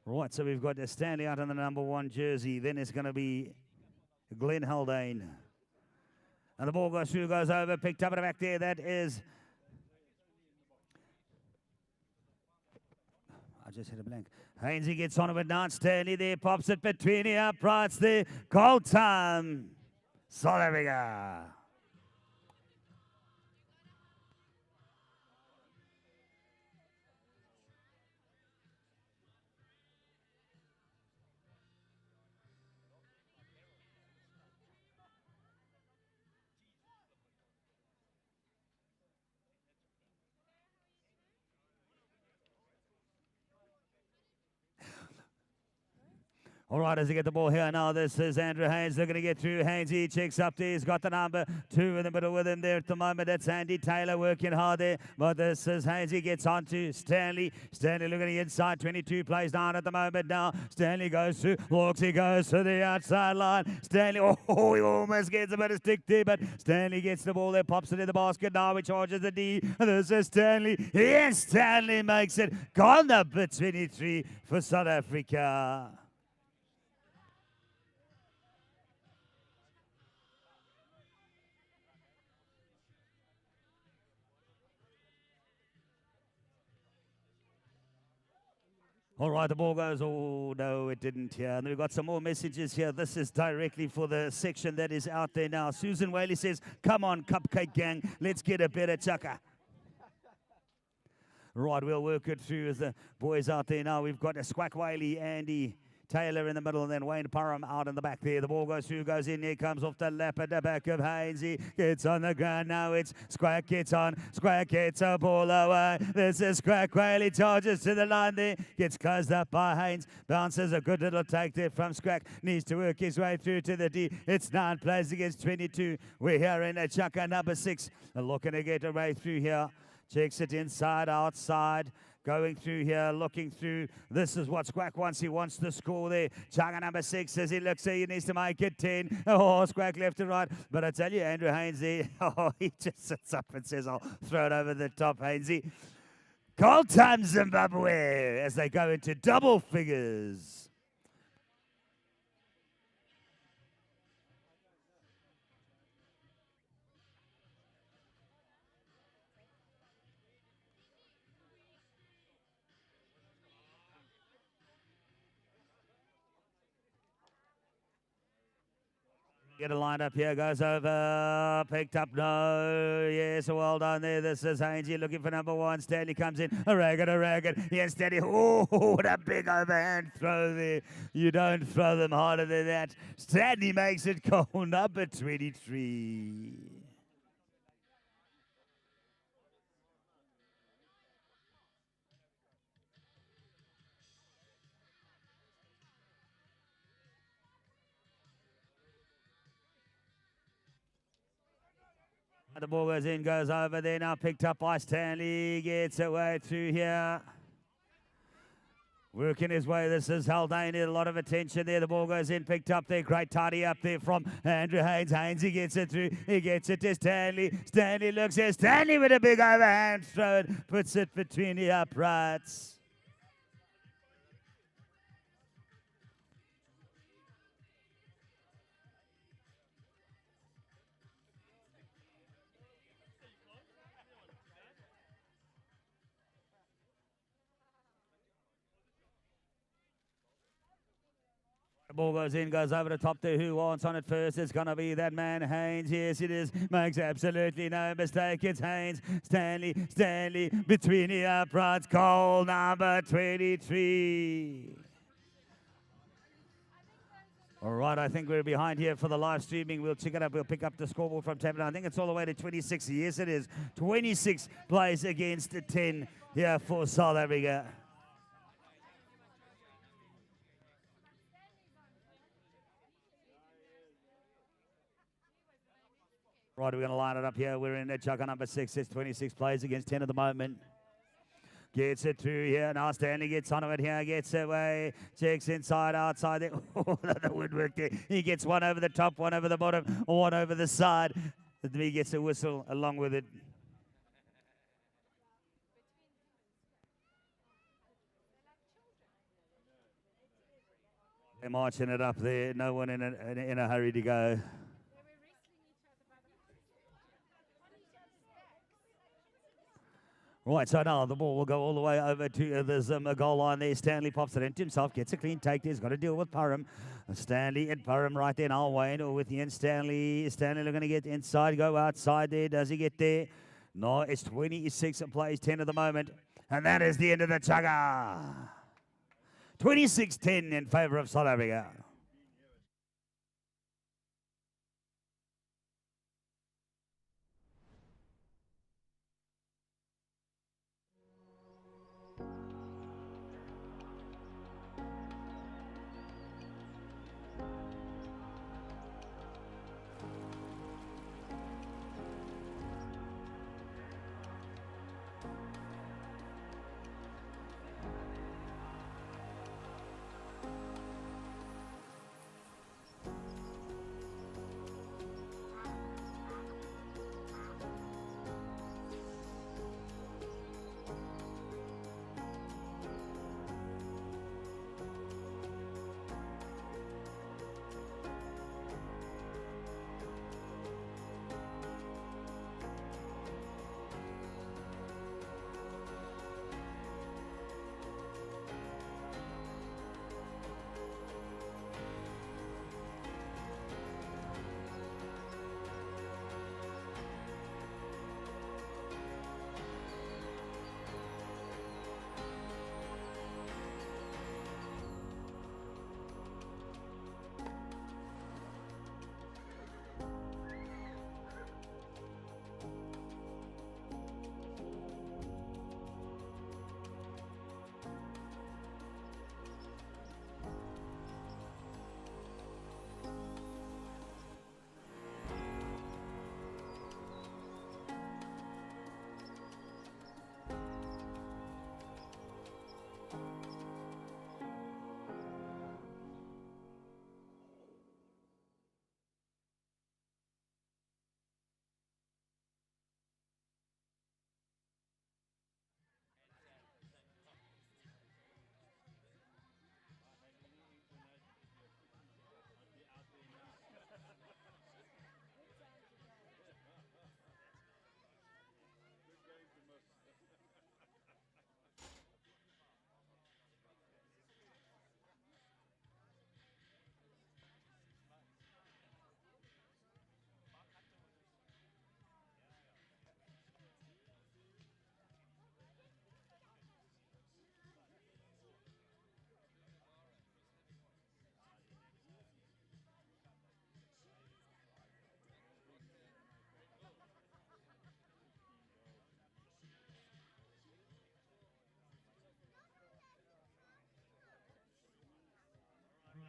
Right, so we've got Stanley out in the number 1 jersey. Then it's going to be Glenn Haldane. And the ball goes through, goes over, picked up at the back there. That is... I just hit a blank. Hainsey gets on it now. Stanley there, pops it between the uprights there. Goal time. South Africa. All right, as they get the ball here now, this is Andrew Haynes. They're going to get through. Haynes, he checks up there. He's got the number 2 in the middle with him there at the moment. That's Andy Taylor working hard there. But this is Haynes. He gets on to Stanley. Stanley looking at the inside. 22 plays down at the moment now. Stanley goes through. Looks, he goes to the outside line. Stanley, oh, he almost gets a bit of stick there. But Stanley gets the ball there, pops it in the basket now. He charges the D. This is Stanley. Yes, Stanley makes it. Goal number 23 for South Africa. All right, the ball goes, oh, no, it didn't here. And we've got some more messages here. This is directly for the section that is out there now. Susan Whaley says, come on, Cupcake Gang, let's get a better Chukka. Right, we'll work it through as the boys out there now. We've got a Squack Whaley, Andy Taylor in the middle, and then Wayne Parham out in the back there. The ball goes through, goes in there, comes off the lap at the back of Haynes. He gets on the ground now. It's Squack gets on. Squack gets a ball away. This is Squack Whaley, charges to the line there. Gets closed up by Haynes. Bounces a good little take there from Squack. Needs to work his way through to the D. It's 9 plays against 22. We're here in a Chukka number 6. Looking to get a way through here. Checks it inside, outside. Going through here, looking through. This is what Squack wants. He wants to score there. Chukka number 6 as he looks here. He needs to make it 10. Oh, Squack left and right. But I tell you, Andrew Haynes there, oh, he just sits up and says, I'll throw it over the top, Hainesy. Goal time, Zimbabwe, as they go into double figures. Get a line up here, goes over, picked up, no, yes, well done there. This is Hainsey looking for number one. Stanley comes in, a ragged, yes, Stanley, oh, what a big overhand throw there. You don't throw them harder than that. Stanley makes it goal number 23. The ball goes in, goes over there, now picked up by Stanley, gets away through here. Working his way, this is Haldane, a lot of attention there. The ball goes in, picked up there, great tidy up there from Andrew Haynes. Haynes, he gets it through, he gets it to Stanley. Stanley looks at Stanley with a big overhand throw, puts it between the uprights. The ball goes in, goes over the top there. Who wants on it first? It's going to be that man, Haynes. Yes, it is. Makes absolutely no mistake. It's Haynes. Stanley, between the uprights. Goal number 23. All right, I think we're behind here for the live streaming. We'll check it up. We'll pick up the scoreboard from Tablet. I think it's all the way to 26. Yes, it is. 26 plays against 10 here for South Africa. Right, we're going to line it up here. We're in at Chukka number 6. It's 26 plays against 10 at the moment. Gets it through here. Now Stanley gets on it here. Gets away. Checks inside, outside there. Oh, the woodwork there. He gets one over the top, one over the bottom, one over the side. He gets a whistle along with it. They're marching it up there. No one in a hurry to go. Right, so now the ball will go all the way over to the goal line there. Stanley pops it into himself, gets a clean take there. He's got to deal with Parham. Stanley and Parham right there now. Wayne with Ian Stanley. Stanley looking to get inside, go outside there. Does he get there? No, it's 26 and plays 10 at the moment. And that is the end of the Chukka. 26-10 in favour of South Africa.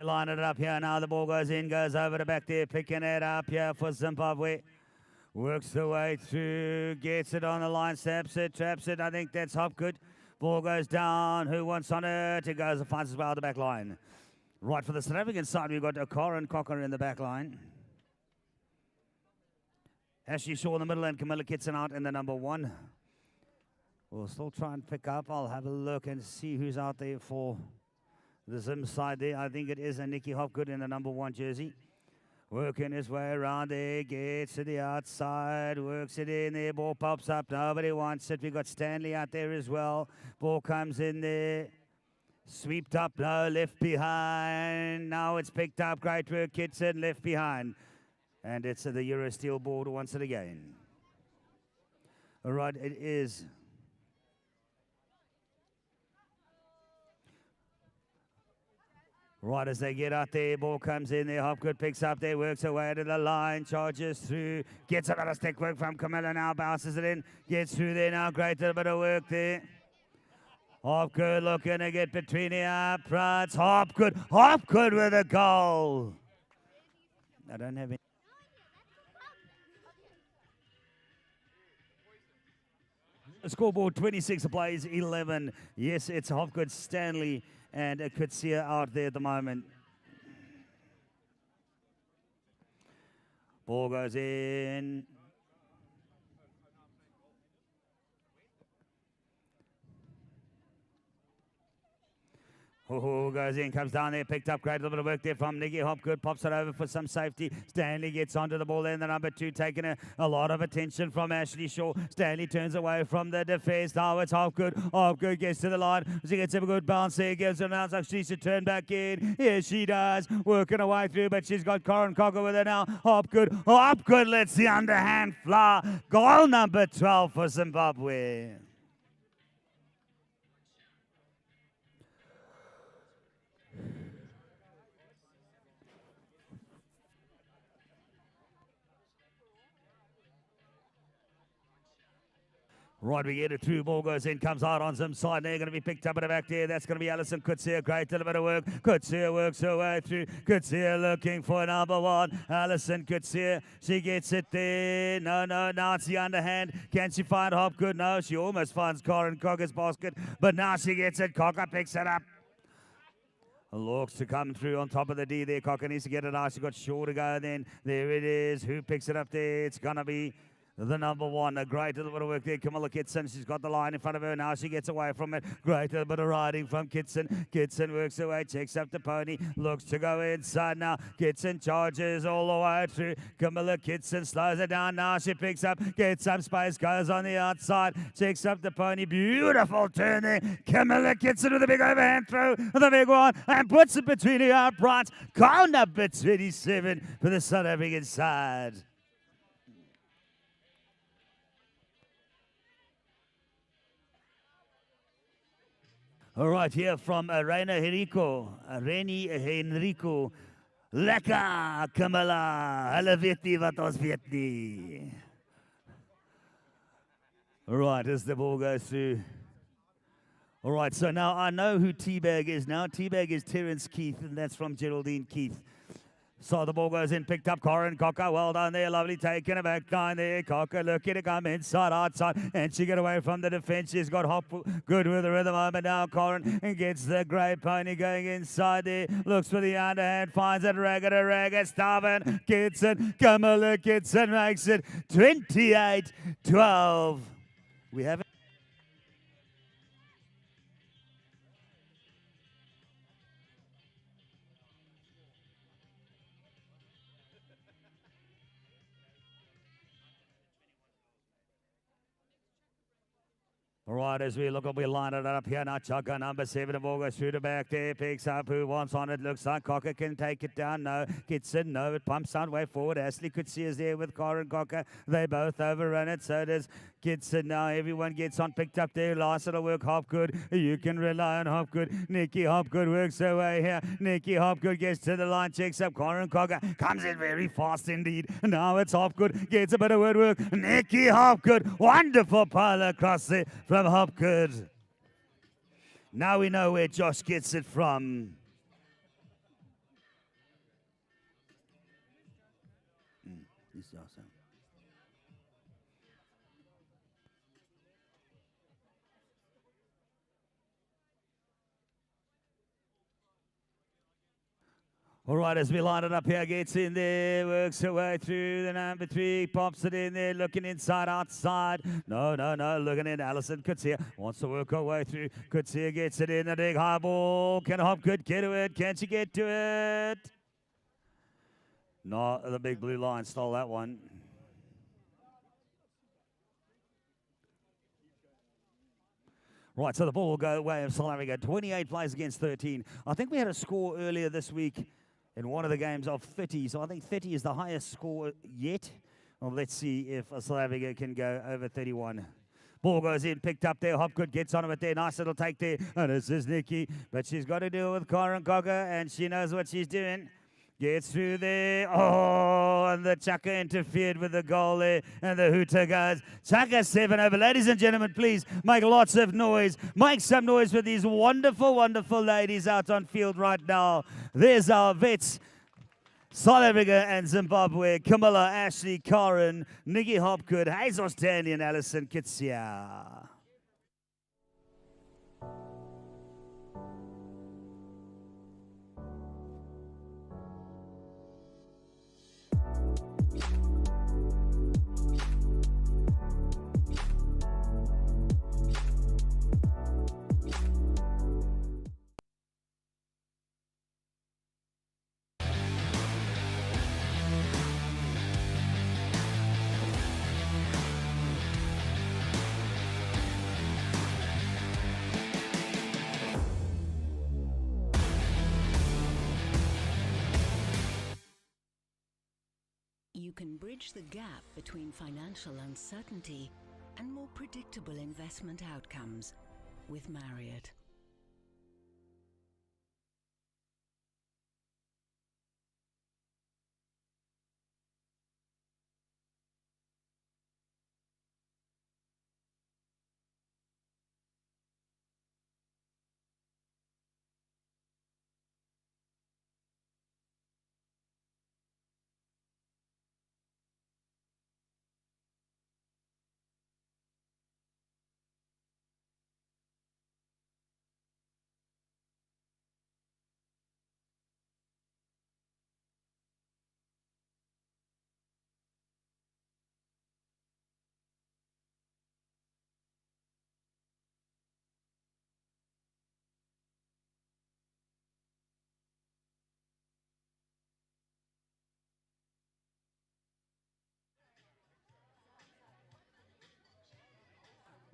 line it up here. Now the ball goes in, goes over the back there, picking it up here for Zimbabwe. Works the way through, gets it on the line, snaps it, traps it. I think that's Hopgood. Ball goes down. Who wants on it? It goes and finds as well the back line. Right for the South African side, we've got Okara and Cocker in the back line. Ashley Shaw in the middle and Camilla Kitson out in the number 1. We'll still try and pick up. I'll have a look and see who's out there for the Zim side there. I think it is a Nicky Hopgood in the number 1 jersey. Working his way around there, gets to the outside, works it in there, ball pops up, nobody wants it. We've got Stanley out there as well. Ball comes in there, sweeped up, no, left behind. Now it's picked up, great work, Kitson, left behind. And it's the Euro Steel board once it again. All right, it is. Right as they get out there, ball comes in there, Hopgood picks up there, works away to the line, charges through, gets a bit of stick work from Camilla now, bounces it in, gets through there now, great little bit of work there. Hopgood looking to get between the uprights, Hopgood with a goal. I don't have any. Scoreboard 26 plays 11. Yes, it's Hopgood, Stanley, and Kutsia out there at the moment. Ball goes in. Who goes in, comes down there, picked up, great little bit of work there from Nicky Hopgood, pops it over for some safety. Stanley gets onto the ball there in the number 2, taking a lot of attention from Ashley Shaw. Stanley turns away from the defense. Now it's Hopgood. Hopgood gets to the line. She gets a good bounce there, gives her now. She should turn back in. Yes, she does. Working her way through, but she's got Corin Cocker with her now. Hopgood lets the underhand fly. Goal number 12 for Zimbabwe. Right, we get it through. Ball goes in, comes out on some side. They're going to be picked up at the back there. That's going to be Alison Kutsia. Great little bit of work. Kutsia works her way through. Kutsia looking for number 1. Alison Kutsia. She gets it there. No. Now it's the underhand. Can she find Hopgood? No, she almost finds Corin Cocker's basket. But now she gets it. Cocker picks it up. Looks to come through on top of the D there. Cocker needs to get it out. She got Shaw to go then. There it is. Who picks it up there? It's going to be the number 1, a great little bit of work there. Camilla Kitson, she's got the line in front of her now. She gets away from it. Great little bit of riding from Kitson. Kitson works away, checks up the pony, looks to go inside now. Kitson charges all the way through. Camilla Kitson slows it down now. She picks up, gets some space, goes on the outside, checks up the pony. Beautiful turn there. Camilla Kitson with a big overhand throw, the big one, and puts it between the uprights. Goal number 27 for the South African side. All right, here from Reni Henrico. Lekker, Camilla. Hulle weet nie wat ons weet nie. All right, as the ball goes through. All right, so now I know who Teabag is now. Teabag is Terence Keith, and that's from Geraldine Keith. So the ball goes in, picked up Corin Cocker. Well done there, lovely taking it back line there. Cocker looking to come inside, outside, and she get away from the defense. She's got Hopgood with her at the moment now. Corin and gets the grey pony going inside there. Looks for the underhand, finds it, ragged, Starvin, Kitson, Camilla Kitson makes it 28-12. We have it. All right, as we look, we line it up here now. Chukka, number 7, the ball goes through the back there, picks up who wants on it. Looks like Cocker can take it down. No, Kitson, no, it pumps out way forward. Ashley could see us there with Corin Cocker. They both overrun it, so does Kitson. Now everyone gets on, picked up there. Last little work, Hopgood. You can rely on Hopgood. Nicky Hopgood works her way here. Nicky Hopgood gets to the line, checks up Corin Cocker. Comes in very fast indeed. Now it's Hopgood. Gets a bit of work. Nicky Hopgood. Wonderful PoloCrosse there from Hopgood. Now we know where Josh gets it from. is awesome. All right, as we line it up here, gets in there, works her way through the number 3, pops it in there, looking inside, outside. No, looking in. Alison Kutsia wants to work her way through. Kutsia gets it in, the big high ball. Can Hopgood get to it? Can she get to it? No, the big blue line stole that one. Right, so the ball will go the way of South Africa. 28 plays against 13. I think we had a score earlier this week in one of the games of 30. So I think 30 is the highest score yet. Well, let's see if South Africa can go over 31. Ball goes in, picked up there. Hopgood gets on it there. Nice little take there. And this is Nikki. But she's got to deal with Karen Cocker, and she knows what she's doing. Gets through there. Oh, and the Chukka interfered with the goal there. And the hooter goes. Chukka 7 over. Ladies and gentlemen, please make lots of noise. Make some noise for these wonderful, wonderful ladies out on field right now. There's our vets. South Africa and Zimbabwe. Camilla, Ashley, Karen, Nikki Hopgood, Hazel Stanley, and Alison Kitsia. You can bridge the gap between financial uncertainty and more predictable investment outcomes with Marriott.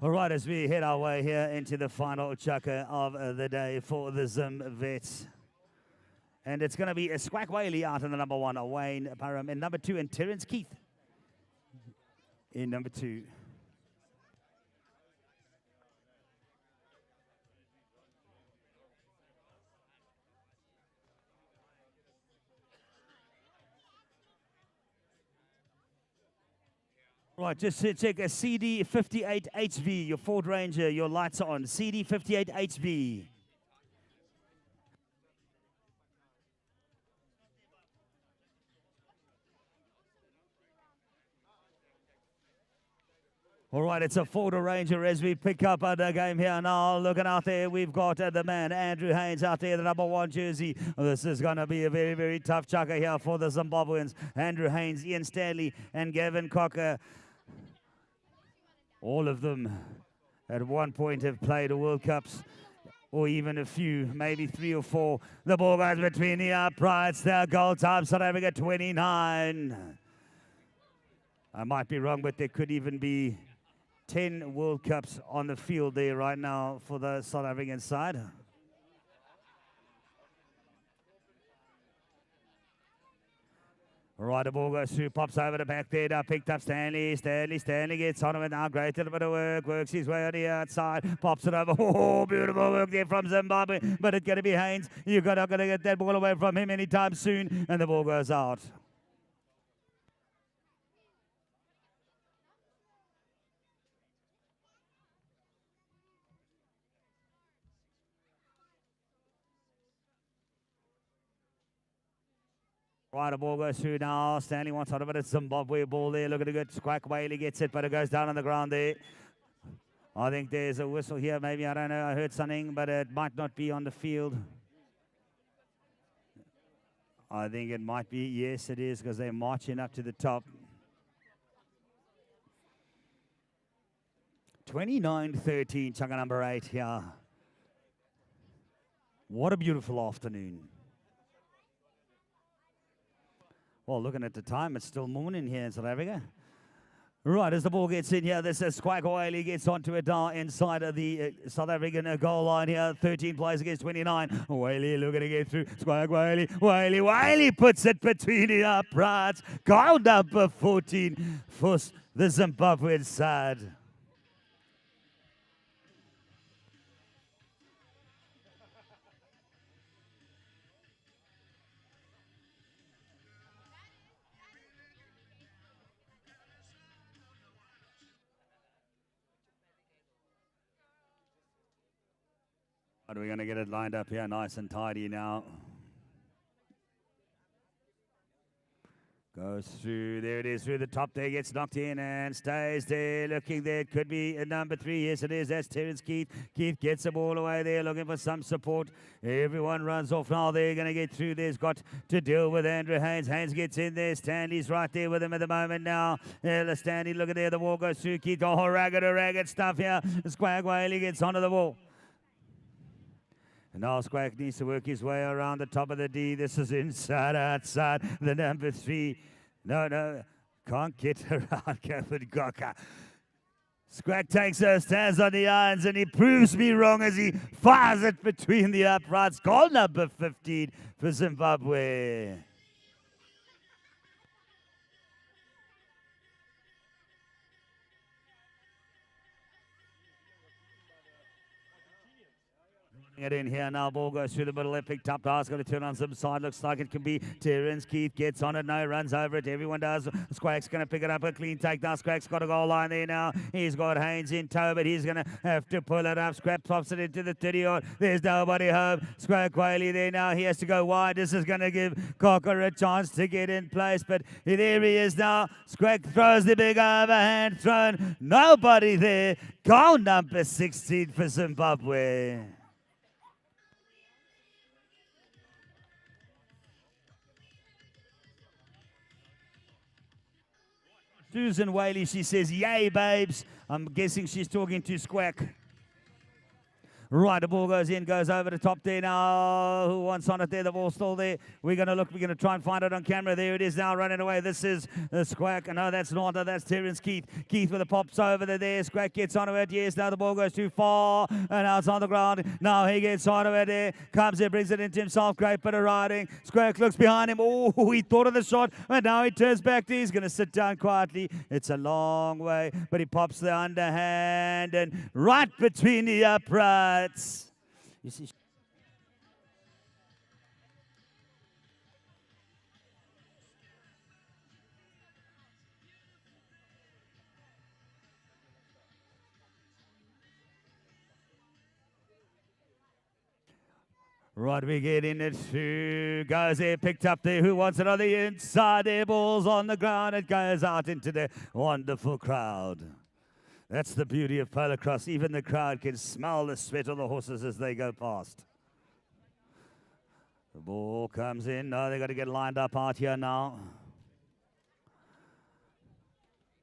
All right, as we head our way here into the final Chukka of the day for the Zim Vets. And it's going to be a Squack Whaley out in the number 1, Wayne Parham in number 2, and Terence Keith in number 2. Right, just to check a CD58HV, your Ford Ranger, your lights are on. CD58HV. All right, it's a Ford Ranger as we pick up the game here now. Looking out there, we've got the man, Andrew Haynes, out there, the number 1 jersey. This is going to be a very, very tough Chukka here for the Zimbabweans. Andrew Haynes, Ian Stanley, and Gavin Cocker. All of them at one point have played a World Cups, or even a few, maybe 3 or 4. The ball goes between the uprights. Their goal time, South Africa 29. I might be wrong, but there could even be 10 World Cups on the field there right now for the South African side. Right, the ball goes through, pops over the back there, now picked up Stanley. Stanley gets on him now. Great little bit of work, works his way on the outside, pops it over. Oh, beautiful work there from Zimbabwe, but it's going to be Haynes. You're not going to get that ball away from him anytime soon, and the ball goes out. Right, the ball goes through now. Stanley wants out of it. It's Zimbabwe ball there. Look at a good Squack Whaley gets it, but it goes down on the ground there. I think there's a whistle here. Maybe, I don't know. I heard something, but it might not be on the field. I think it might be. Yes, it is, because they're marching up to the top. 29-13, Chukka number 8 here. What a beautiful afternoon. Well, looking at the time, it's still morning here in South Africa. Right, as the ball gets in here, this is Squack Whaley gets onto it now inside of the South African goal line here. 13 plays against 29. Whaley looking to get through. Squack Whaley. Whaley puts it between the uprights. Goal number 14 for the Zimbabwean side. Are we going to get it lined up here nice and tidy now? Goes through, there it is, through the top there, gets knocked in and stays there, looking there, could be a number 3, yes it is, that's Terence Keith. Keith gets the ball away there, looking for some support. Everyone runs off now, they're going to get through, there's got to deal with Andrew Haynes. Haynes gets in there, Stanley's right there with him at the moment now. Stanley, look at there, the ball goes through, Keith, oh, ragged stuff here. Squack Whaley gets onto the ball. And now Squack needs to work his way around the top of the D. This is inside, outside, the number 3. No, can't get around Captain Chukka. Squack takes those stands on the irons and he proves me wrong as he fires it between the uprights. Goal number 15 for Zimbabwe. It in here now, ball goes through the middle, left picked up, pass, got to turn on some side, looks like it can be Terence Keith, gets on it, no, runs over it, everyone does. Squack's going to pick it up, a clean take now, Squack's got a goal line there now, he's got Haynes in tow, but he's going to have to pull it up, Squack pops it into the 30-odd, there's nobody home, Squack Whaley there now, he has to go wide, this is going to give Cocker a chance to get in place, but there he is now, Squack throws the big overhand thrown, nobody there, goal number 16 for Zimbabwe. Susan Whaley, she says, yay, babes. I'm guessing she's talking to Squack. Right, the ball goes in, goes over the top there now. Who wants on it there? The ball's still there. We're going to try and find it on camera. There it is now, running away. This is the Squack. No, that's not. That's Terence Keith. Keith with the pops over there. Squack gets onto it. Yes, now the ball goes too far. And now it's on the ground. Now he gets onto it there. Comes there, brings it into himself. Great bit of riding. Squack looks behind him. Oh, he thought of the shot. And now he turns back. He's going to sit down quietly. It's a long way. But he pops the underhand. And right between the uprights. You see. Right, we get in it through, goes there, picked up there, who wants it on the inside, their ball's on the ground, it goes out into the wonderful crowd. That's the beauty of PoloCrosse. Even the crowd can smell the sweat of the horses as they go past. The ball comes in. No, they've got to get lined up out here now.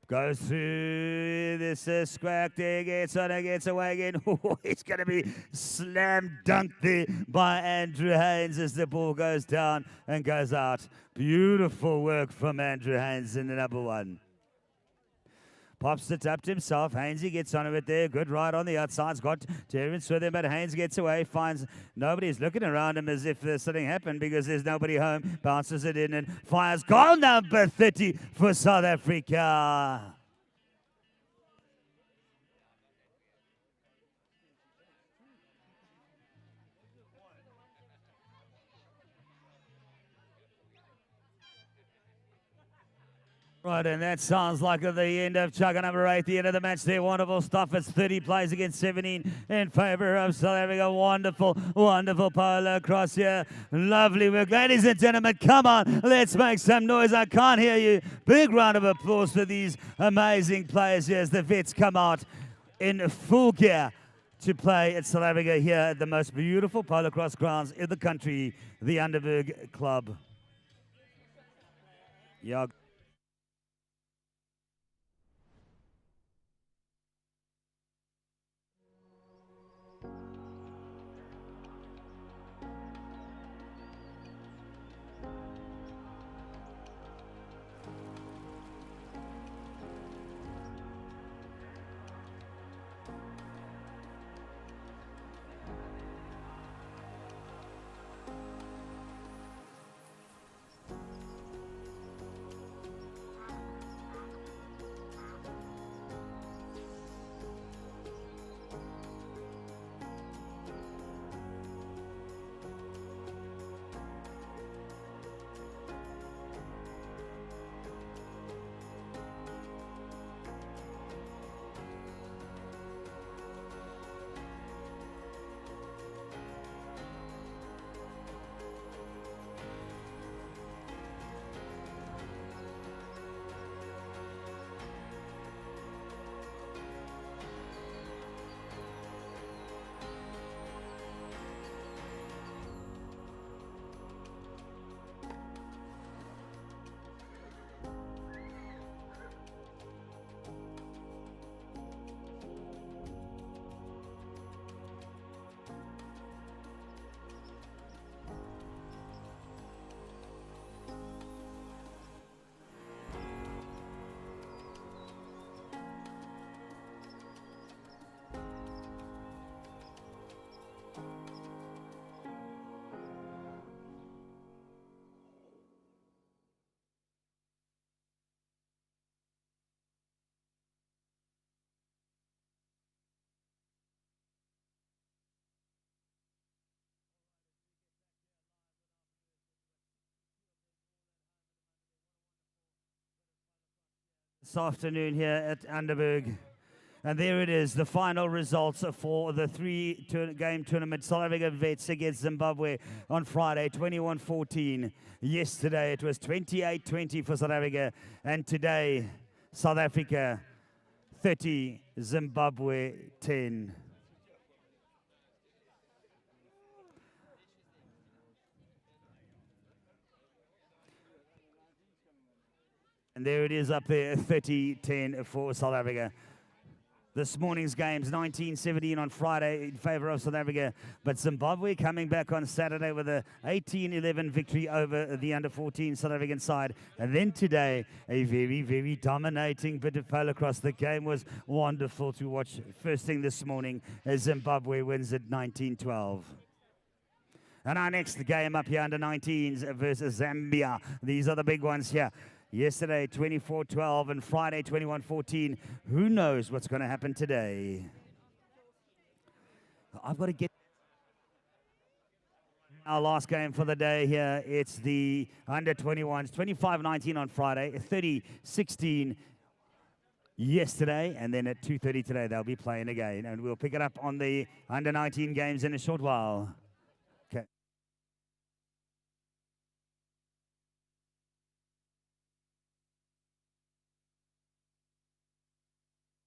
Goes through. This is Squack there. Gets on it, gets away again. Oh, it's going to be slam dunked there by Andrew Haynes as the ball goes down and goes out. Beautiful work from Andrew Haynes in the number 1. Pops it up to himself. Hainesy gets on it there. Good ride on the outside. It's got Terence with him, but Haynes gets away. Finds nobody's looking around him as if something happened because there's nobody home. Bounces it in and fires goal number 30 for South Africa. Right, and that sounds like at the end of Chukka number 8, the end of the match there. Wonderful stuff. It's 30 plays against 17 in favour of South Africa. Wonderful, wonderful PoloCrosse here. Lovely work. Ladies and gentlemen, come on, let's make some noise. I can't hear you. Big round of applause for these amazing players here as the vets come out in full gear to play at South Africa here at the most beautiful PoloCrosse grounds in the country, the Underberg Club. Yeah. This afternoon here at Underberg. And there it is, the final results for the three-game tournament. South Africa Vets against Zimbabwe on Friday, 21-14. Yesterday it was 28-20 for South Africa. And today, South Africa 30, Zimbabwe 10. And there it is up there, 30-10 for South Africa. This morning's games, 19-17 on Friday in favour of South Africa. But Zimbabwe coming back on Saturday with a 18-11 victory over the under-14 South African side. And then today, a very, very dominating bit of PoloCrosse. The game was wonderful to watch first thing this morning as Zimbabwe wins at 19-12. And our next game up here, under-19s versus Zambia. These are the big ones here. Yesterday, 24-12, and Friday, 21-14. Who knows what's going to happen today? I've got to get our last game for the day here. It's the under-21s, 25-19 on Friday, 30-16 yesterday, and then at 2:30 today, they'll be playing again. And we'll pick it up on the under-19 games in a short while.